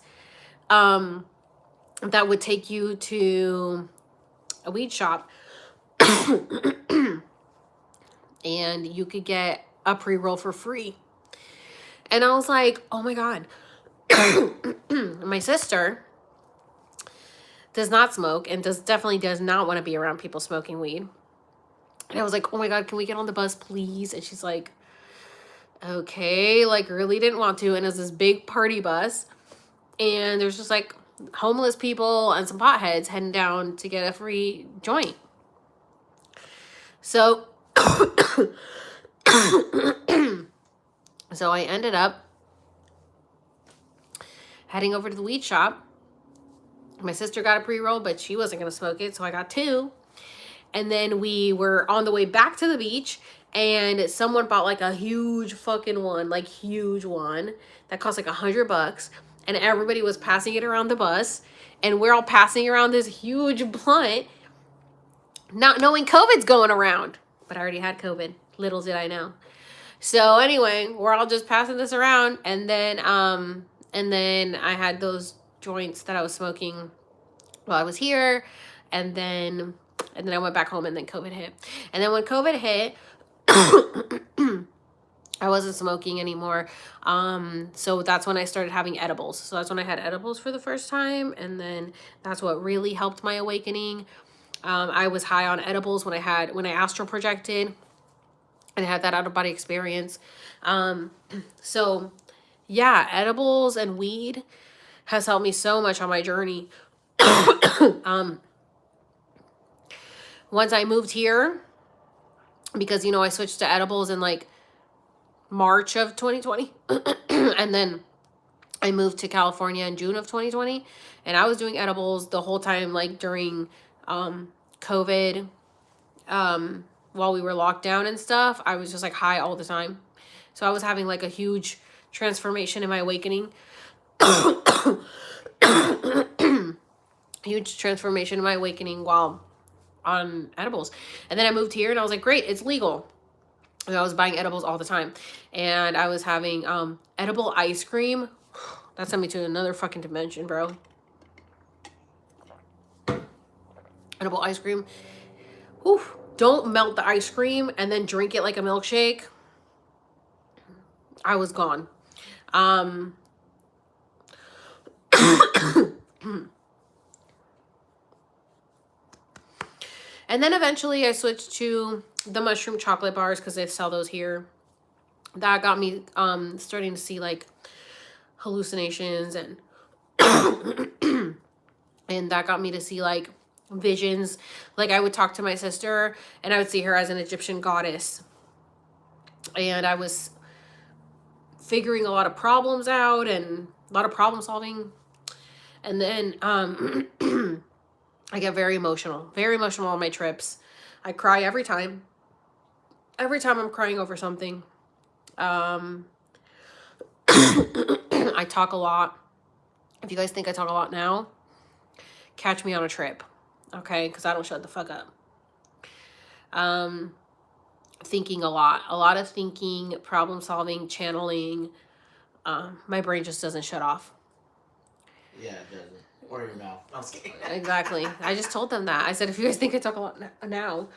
that would take you to a weed shop, and you could get a pre-roll for free. And I was like, oh my God, My sister does not smoke and definitely does not want to be around people smoking weed. And I was like, oh my God, can we get on the bus, please? And she's like, okay, like really didn't want to. And it was this big party bus. And there's just like homeless people and some potheads heading down to get a free joint. So, so I ended up heading over to the weed shop. My sister got a pre-roll, but she wasn't going to smoke it, so I got 2. And then we were on the way back to the beach, and someone bought like a huge fucking one, like huge one, that cost like $100. And everybody was passing it around the bus, and we're all passing around this huge blunt, not knowing COVID's going around. But I already had COVID. Little did I know. So anyway, we're all just passing this around, and then I had those joints that I was smoking while I was here, and then I went back home, and then COVID hit. And then when COVID hit, I wasn't smoking anymore. So that's when I started having edibles. So that's when I had edibles for the first time, and then that's what really helped my awakening. I was high on edibles when I astral projected and had that out of body experience. So yeah, edibles and weed has helped me so much on my journey. Once I moved here, because, I switched to edibles in like March of 2020. And then I moved to California in June of 2020. And I was doing edibles the whole time, like during COVID, while we were locked down and stuff. I was just like high all the time. So I was having like a huge transformation in my awakening. Huge transformation in my awakening while on edibles. And then I moved here, and I was like, great, it's legal. And I was buying edibles all the time. And I was having edible ice cream. That sent me to another fucking dimension, bro. Edible ice cream. Oof. Don't melt the ice cream and then drink it like a milkshake. I was gone. And then eventually I switched to the mushroom chocolate bars because they sell those here. That got me starting to see like hallucinations, and and that got me to see like visions. Like I would talk to my sister, and I would see her as an Egyptian goddess, and I was figuring a lot of problems out and a lot of problem solving. And then I get very emotional on my trips. I cry every time I'm crying over something. I talk a lot. If you guys think I talk a lot now, catch me on a trip, okay? Because I don't shut the fuck up. Thinking a lot of thinking, problem solving, channeling. My brain just doesn't shut off. Yeah, it doesn't. Or your mouth. I'm just kidding. Exactly. I just told them that. I said, if you guys think I talk a lot now.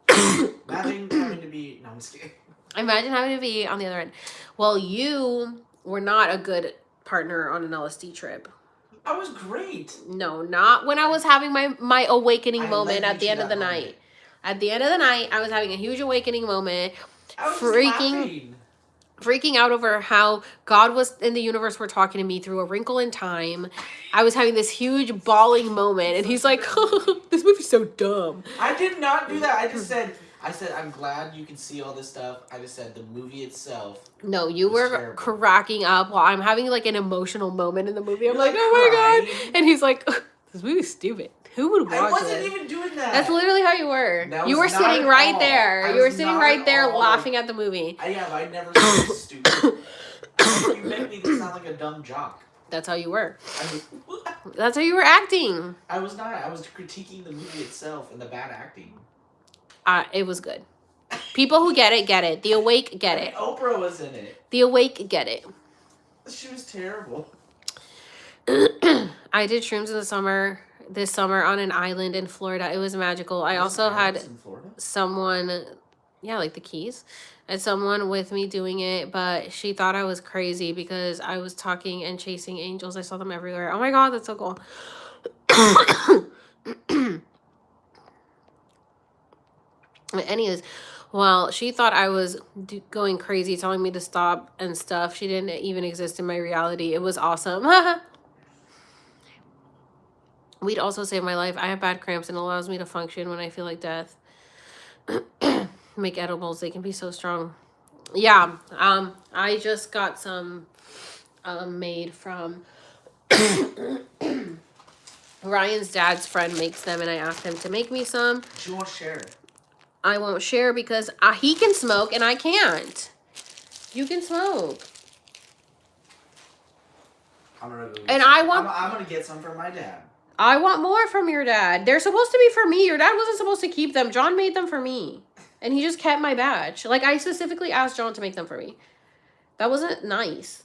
Imagine having to be... No, I'm just kidding. Imagine having to be on the other end. Well, you were not a good partner on an LSD trip. I was great. No, not when I was having my awakening moment at the end of the night. At the end of the night, I was having a huge awakening moment. I was Freaking out over how God was in the universe were talking to me through a wrinkle in time. I was having this huge bawling moment, and he's like, this movie's so dumb. I did not do that. I said, I'm glad you can see all this stuff. I just said the movie itself. No, you were terrible. cracking up while I'm having like an emotional moment in the movie. I'm You're like, like oh my crying. God. And he's like, this movie's stupid. Who would watch I wasn't this? even doing that. That's literally how you were. That You were was not sitting at right all. there. I You were was sitting not right at there all. laughing at the movie. I'd never said this stupid. You make me sound like a dumb jock. That's how you were. I That's how you were acting. was not. I was critiquing the movie itself and the bad acting. It was good. People who get it. The awake get it. Oprah was in it. The awake get it. She was terrible. I did shrooms in the summer. This summer on an island in Florida. It was magical. I also had in Florida? someone, yeah, like the Keys. at someone with me doing it, but she thought I was crazy because I was talking and chasing angels. I saw them everywhere. Oh my god, that's so cool. Anyways, well, she thought I was going crazy, telling me to stop and stuff. She didn't even exist in my reality. It was awesome. Weed also saved my life. I have bad cramps and allows me to function when I feel like death. Make edibles. They can be so strong. Yeah. I just got some made from Ryan's dad's friend makes them, and I asked him to make me some. She won't share. I won't share because he can smoke and I can't. You can smoke. I'm gonna go And some. I want- I'm gonna get some from my dad. I want more from your dad. They're supposed to be for me. Your dad wasn't supposed to keep them. John made them for me. And he just kept my badge. Like, I specifically asked John to make them for me. That wasn't nice.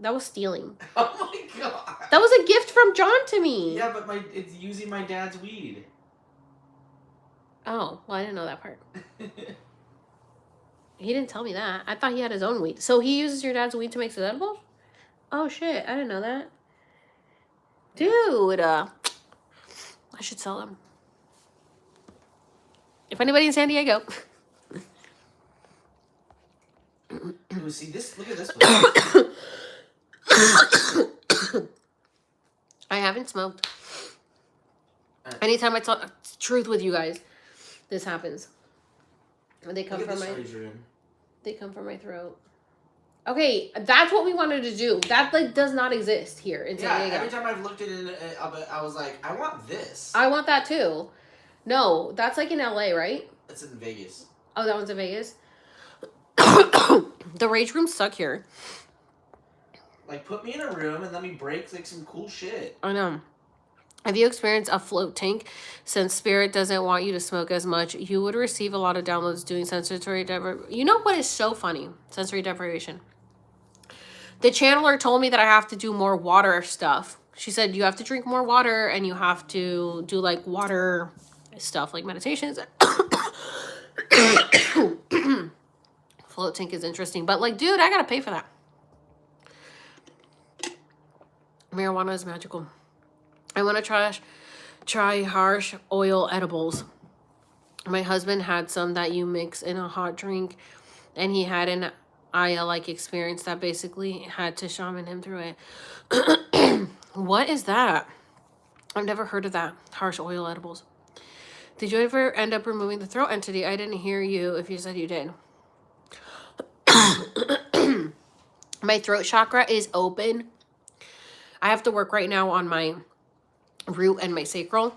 That was stealing. Oh my god. That was a gift from John to me. Yeah, but it's using my dad's weed. Oh, well, I didn't know that part. He didn't tell me that. I thought he had his own weed. So he uses your dad's weed to make his edibles? Oh, shit. I didn't know that. Dude, I should sell them. If anybody in San Diego. Ooh, see this? Look at this one. I haven't smoked. Anytime I talk truth with you guys, this happens. They come from my. They come from my throat. Okay, that's what we wanted to do. That like does not exist here in San Diego. Every time I've looked at it, I was like, I want this. I want that too. No, that's like in LA, right? It's in Vegas. Oh, that one's in Vegas. The rage rooms suck here. Like, put me in a room and let me break like some cool shit. I know. Have you experienced a float tank? Since Spirit doesn't want you to smoke as much, you would receive a lot of downloads doing sensory deprivation. You know what is so funny? Sensory deprivation. The channeler told me that I have to do more water stuff. She said you have to drink more water and you have to do like water stuff like meditations. Float tank is interesting, but like, dude, I gotta pay for that. Marijuana is magical. I want to try harsh oil edibles. My husband had some that you mix in a hot drink, and he had an Aya-like experience that basically had to shaman him through it. What is that? I've never heard of that. Harsh oil edibles. Did you ever end up removing the throat entity? I didn't hear you if you said you did. My throat chakra is open. I have to work right now on my root and my sacral,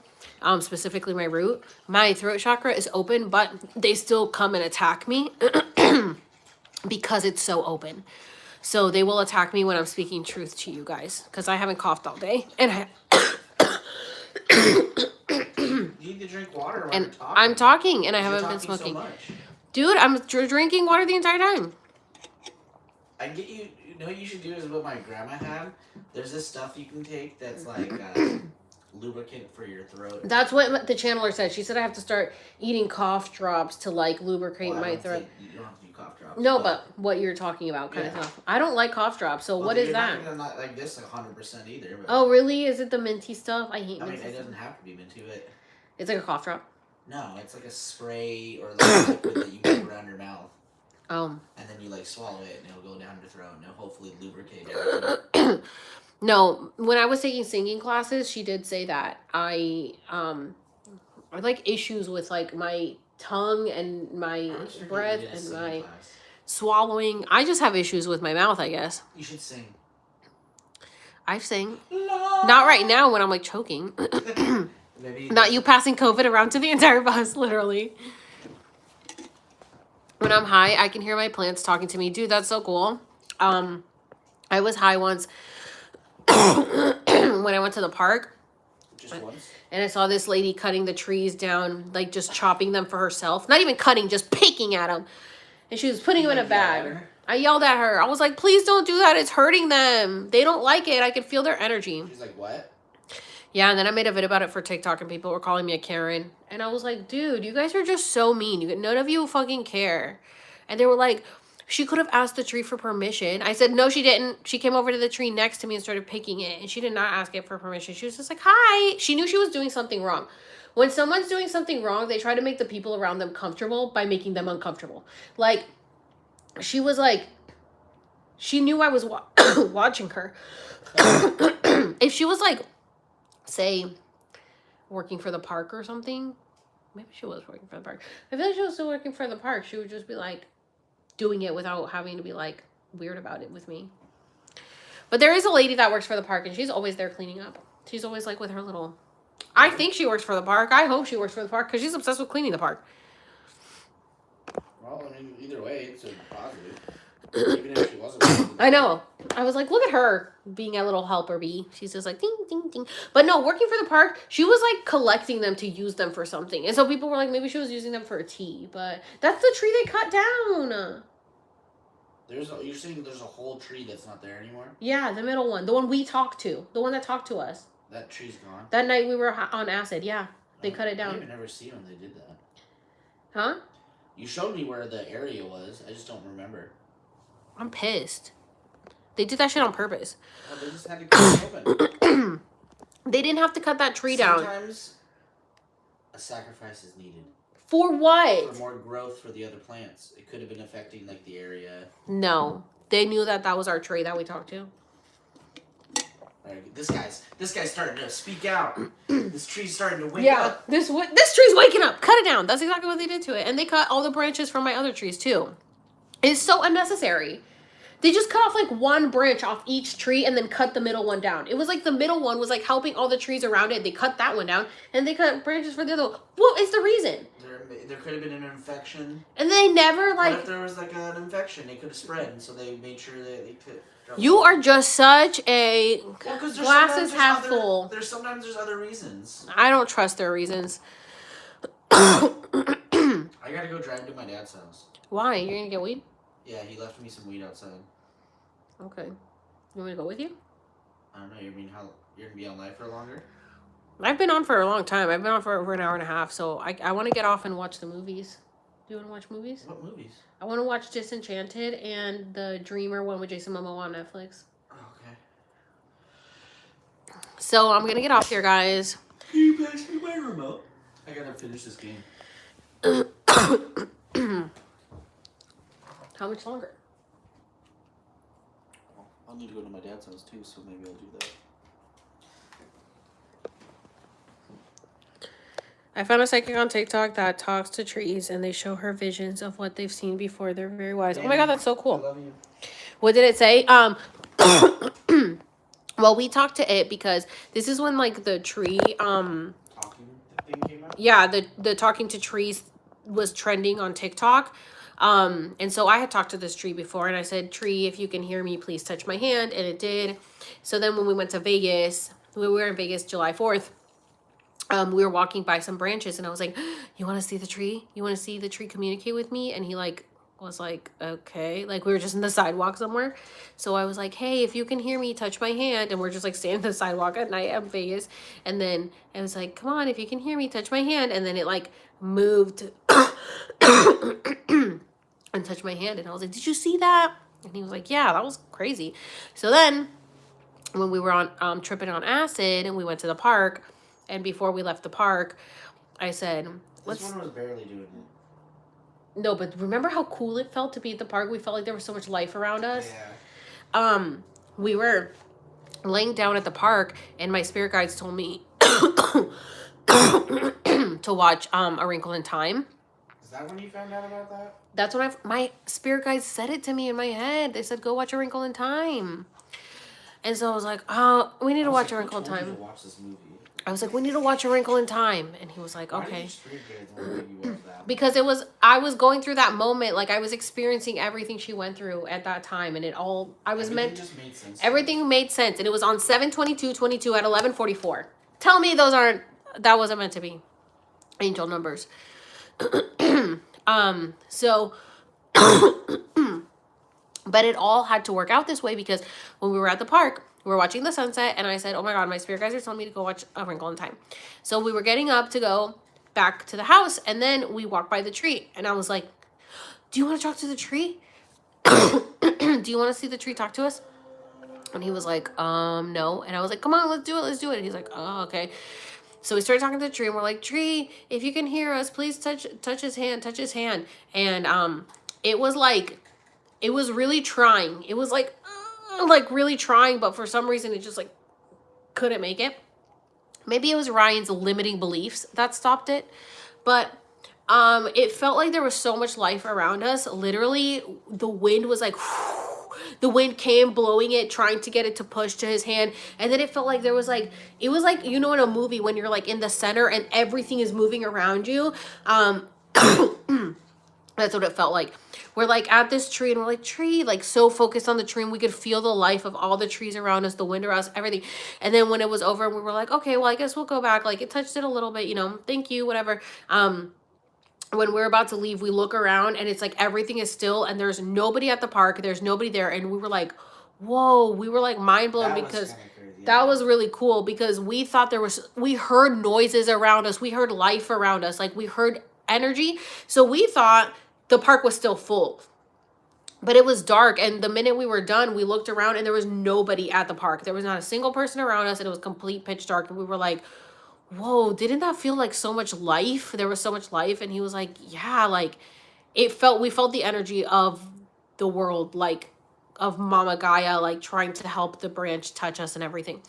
specifically my root. My throat chakra is open, but they still come and attack me because it's so open. So they will attack me when I'm speaking truth to you guys because I haven't coughed all day and You need to drink water while you're talking. I'm talking and I haven't been smoking. So much. Dude, I'm drinking water the entire time. I can get you. You know what you should do is what my grandma had. There's this stuff you can take that's like lubricant for your throat. That's what the channeler said. She said I have to start eating cough drops to like lubricate my throat. You don't have to do cough drops. No, but what you're talking about kind of stuff. I don't like cough drops. So what is that? You're not like this 100% either. But Oh, really? Is it the minty stuff? I hate I mean, minty it stuff. doesn't have to be minty, but It's like a cough drop. no, it's like a spray or like liquid that you put around your mouth. And then you like swallow it and it'll go down your throat and it'll hopefully lubricate everything. No, when I was taking singing classes, she did say that I like issues with like my tongue and my breath and my swallowing. I just have issues with my mouth, I guess. You should sing. I sing. Not right now when I'm like choking. Maybe Not you passing COVID around to the entire bus, literally. When I'm high, I can hear my plants talking to me. Dude, that's so cool. I was high once when I went to the park. Just once. And I saw this lady cutting the trees down, like just chopping them for herself. Not even cutting, just picking at them. And she was putting them in a bag. I yelled at her. I was like, please don't do that. It's hurting them. They don't like it. I could feel their energy. She's like, what? Yeah, and then I made a video about it for TikTok and people were calling me a Karen. And I was like, dude, you guys are just so mean. None of you fucking care. And they were like, she could have asked the tree for permission. I said, no, she didn't. She came over to the tree next to me and started picking it. And she did not ask it for permission. She was just like, hi. She knew she was doing something wrong. When someone's doing something wrong, they try to make the people around them comfortable by making them uncomfortable. Like, she was like, she knew I was watching her. If she was like, say, working for the park or something, maybe she was working for the park. I feel like she was still working for the park. She would just be like doing it without having to be like weird about it with me. But there is a lady that works for the park and she's always there cleaning up. She's always like with her little, I think she works for the park. I hope she works for the park because she's obsessed with cleaning the park. Well, I mean, either way, it's a positive. Even if she wasn't. I know. I was like, look at her being a little helper bee. She's just like, ding, ding, ding. But no, working for the park, she was like collecting them to use them for something. And so people were like, maybe she was using them for a tea. But that's the tree they cut down. You're saying there's a whole tree that's not there anymore? Yeah, the middle one. The one we talked to. The one that talked to us. That tree's gone? That night we were on acid, yeah. They cut it down. I never seen when they did that. Huh? You showed me where the area was. I just don't remember. I'm pissed. They did that shit on purpose. Well, they just had to cut it open. They didn't have to cut that tree down. Sometimes a sacrifice is needed. For what? For more growth for the other plants. It could have been affecting like the area. No. They knew that that was our tree that we talked to. Right, this guy's starting to speak out. This tree's starting to wake up. This tree's waking up. Cut it down. That's exactly what they did to it. And they cut all the branches from my other trees too. It's so unnecessary. They just cut off like one branch off each tree and then cut the middle one down. It was like the middle one was like helping all the trees around it. They cut that one down and they cut branches for the other one. What is the reason? There could have been an infection. And they never like... What if there was like an infection? It could have spread, and so they made sure that they could... You are just such a glasses half full. Sometimes there's other reasons. I don't trust their reasons. I gotta go drive to my dad's house. Why? You're gonna get weed? Yeah, he left me some weed outside. Okay. You want me to go with you? I don't know. You mean how you're gonna be on live for longer? I've been on for a long time. I've been on for over an hour and a half, so I want to get off and watch the movies. Do you want to watch movies? What movies? I want to watch Disenchanted and the Dreamer one with Jason Momoa on Netflix. Okay. So I'm gonna get off here, guys. Can you pass me my remote? I gotta finish this game. How much longer? Well, I'll need to go to my dad's house too, so maybe I'll do that. I found a psychic on TikTok that talks to trees and they show her visions of what they've seen before. They're very wise. Oh my god, that's so cool. I love you. What did it say? Well, we talked to it because this is when like the tree Talking thing came out? yeah, the talking to trees was trending on TikTok. And so I had talked to this tree before and I said, "Tree, if you can hear me, please touch my hand." And it did. So then when we went to Vegas, we were in Vegas July 4th. We were walking by some branches and I was like, "You want to see the tree? You want to see the tree communicate with me?" And he like was like, "Okay." Like we were just in the sidewalk somewhere. So I was like, "Hey, if you can hear me, touch my hand." And we're just like standing on the sidewalk at night at Vegas. And then I was like, "Come on, if you can hear me, touch my hand." And then it like moved and touched my hand. And I was like, "Did you see that?" And he was like, "Yeah, that was crazy." So then when we were on tripping on acid and we went to the park, and before we left the park, I said, This one was barely doing it. No, but remember how cool it felt to be at the park? We felt like there was so much life around us. Yeah. We were laying down at the park, and my spirit guides told me to watch A Wrinkle in Time. Is that when you found out about that? That's when my spirit guides said it to me in my head. They said, "Go watch A Wrinkle in Time." And so I was like, "Oh, we need to watch A Wrinkle in Time." Watch this movie? I was like, "We need to watch A Wrinkle in Time." And he was like, Why did "Okay." your spirit guides want you to watch that? Because I was going through that moment, like I was experiencing everything she went through at that time, and Everything just made sense. everything made sense, and it was on 7/22/22 at 11:44. Tell me that wasn't meant to be angel numbers. So, but it all had to work out this way because when we were at the park, we were watching the sunset, and I said, "Oh my god, my spirit guides are telling me to go watch A Wrinkle in Time." So we were getting up to go back to the house, and then we walked by the tree, and I was like, do you want to talk to the tree? Do you want to see the tree talk to us? And he was like, no. And I was like, come on, let's do it. And he's like, oh, okay. So we started talking to the tree, and we're like, tree, if you can hear us, please touch his hand. And it was like, it was really trying. It was like really trying, but for some reason it just like couldn't make it. Maybe it was Ryan's limiting beliefs that stopped it, but it felt like there was so much life around us. Literally, the wind was like, the wind came blowing it, trying to get it to push to his hand. And then it felt like there was like, it was like, you know, in a movie when you're like in the center and everything is moving around you. That's what it felt like. We're like at this tree and we're like, tree, like so focused on the tree, and we could feel the life of all the trees around us, the wind around us, everything. And then when it was over, we were like, okay, well, I guess we'll go back. Like it touched it a little bit, you know, thank you, whatever. When we're about to leave, we look around and it's like everything is still and there's nobody at the park. There's nobody there. And we were like, whoa, we were like mind blown because that was really cool, because we thought we heard noises around us. We heard life around us. Like we heard energy. So we thought the park was still full, but it was dark. And the minute we were done, we looked around and there was nobody at the park. There was not a single person around us, and it was complete pitch dark. And we were like, whoa, didn't that feel like so much life? There was so much life. And he was like, yeah, like we felt the energy of the world, like of Mama Gaia, like trying to help the branch touch us and everything.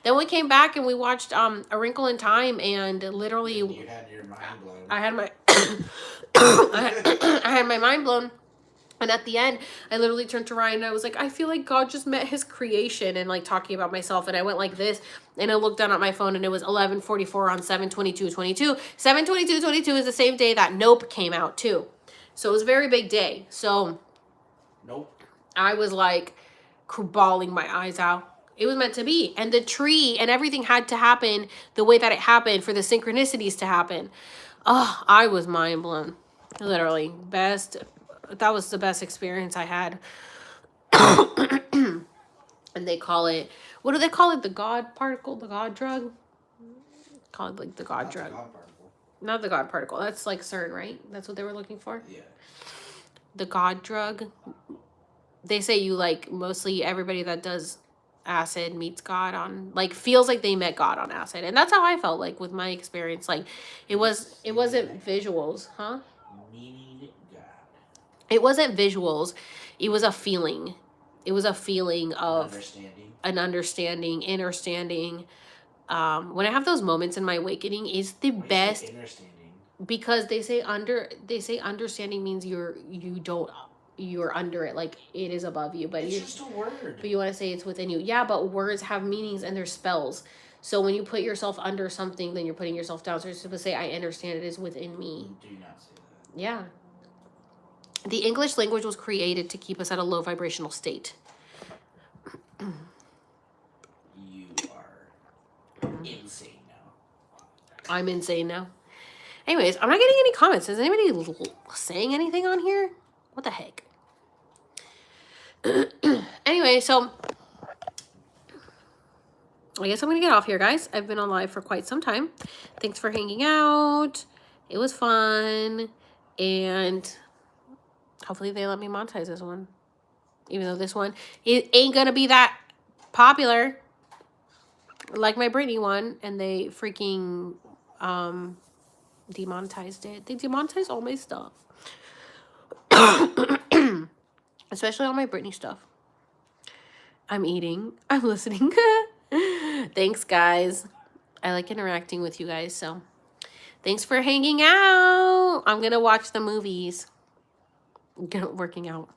Then we came back and we watched A Wrinkle in Time, and literally You had your mind blown. I had my I had my mind blown. And at the end, I literally turned to Ryan and I was like, I feel like God just met his creation, and like talking about myself. And I went like this, and I looked down at my phone, and it was 11:44 on 7/22/22. 7/22/22 is the same day that Nope came out too. So it was a very big day. So Nope. I was like bawling my eyes out. It was meant to be. And the tree and everything had to happen the way that it happened for the synchronicities to happen. Oh, I was mind blown. Literally. That was the best experience I had. And they call it, what do they call it? The God particle? The God drug? Call it like the God Not drug. the God particle. Not the God particle. That's like CERN, right? That's what they were looking for? Yeah. The God drug. They say you like mostly everybody that does acid meets God on, like feels like they met God on acid. And that's how I felt like with my experience. Like it wasn't visuals, huh? Meaning God. It wasn't visuals. It was a feeling. It was a feeling of an understanding, understanding. When I have those moments in my awakening, is the best, because they say understanding means you're under it, like it is above you, but it's just a word. But you want to say it's within you. Yeah, but words have meanings and they're spells. So when you put yourself under something, then you're putting yourself down. So you're supposed to say, I understand it is within me. Do not say that. Yeah. The English language was created to keep us at a low vibrational state. You are insane now. I'm insane now. Anyways, I'm not getting any comments. Is anybody saying anything on here? What the heck? Anyway, so I guess I'm going to get off here, guys. I've been on live for quite some time. Thanks for hanging out. It was fun. And hopefully they let me monetize this one. Even though this one, it ain't going to be that popular like my Britney one. And they freaking demonetized it. They demonetized all my stuff. Especially all my Britney stuff. I'm eating. I'm listening. Thanks, guys. I like interacting with you guys, so thanks for hanging out. I'm going to watch the movies. Working out.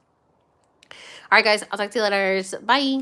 All right, guys. I'll talk to you later. Bye.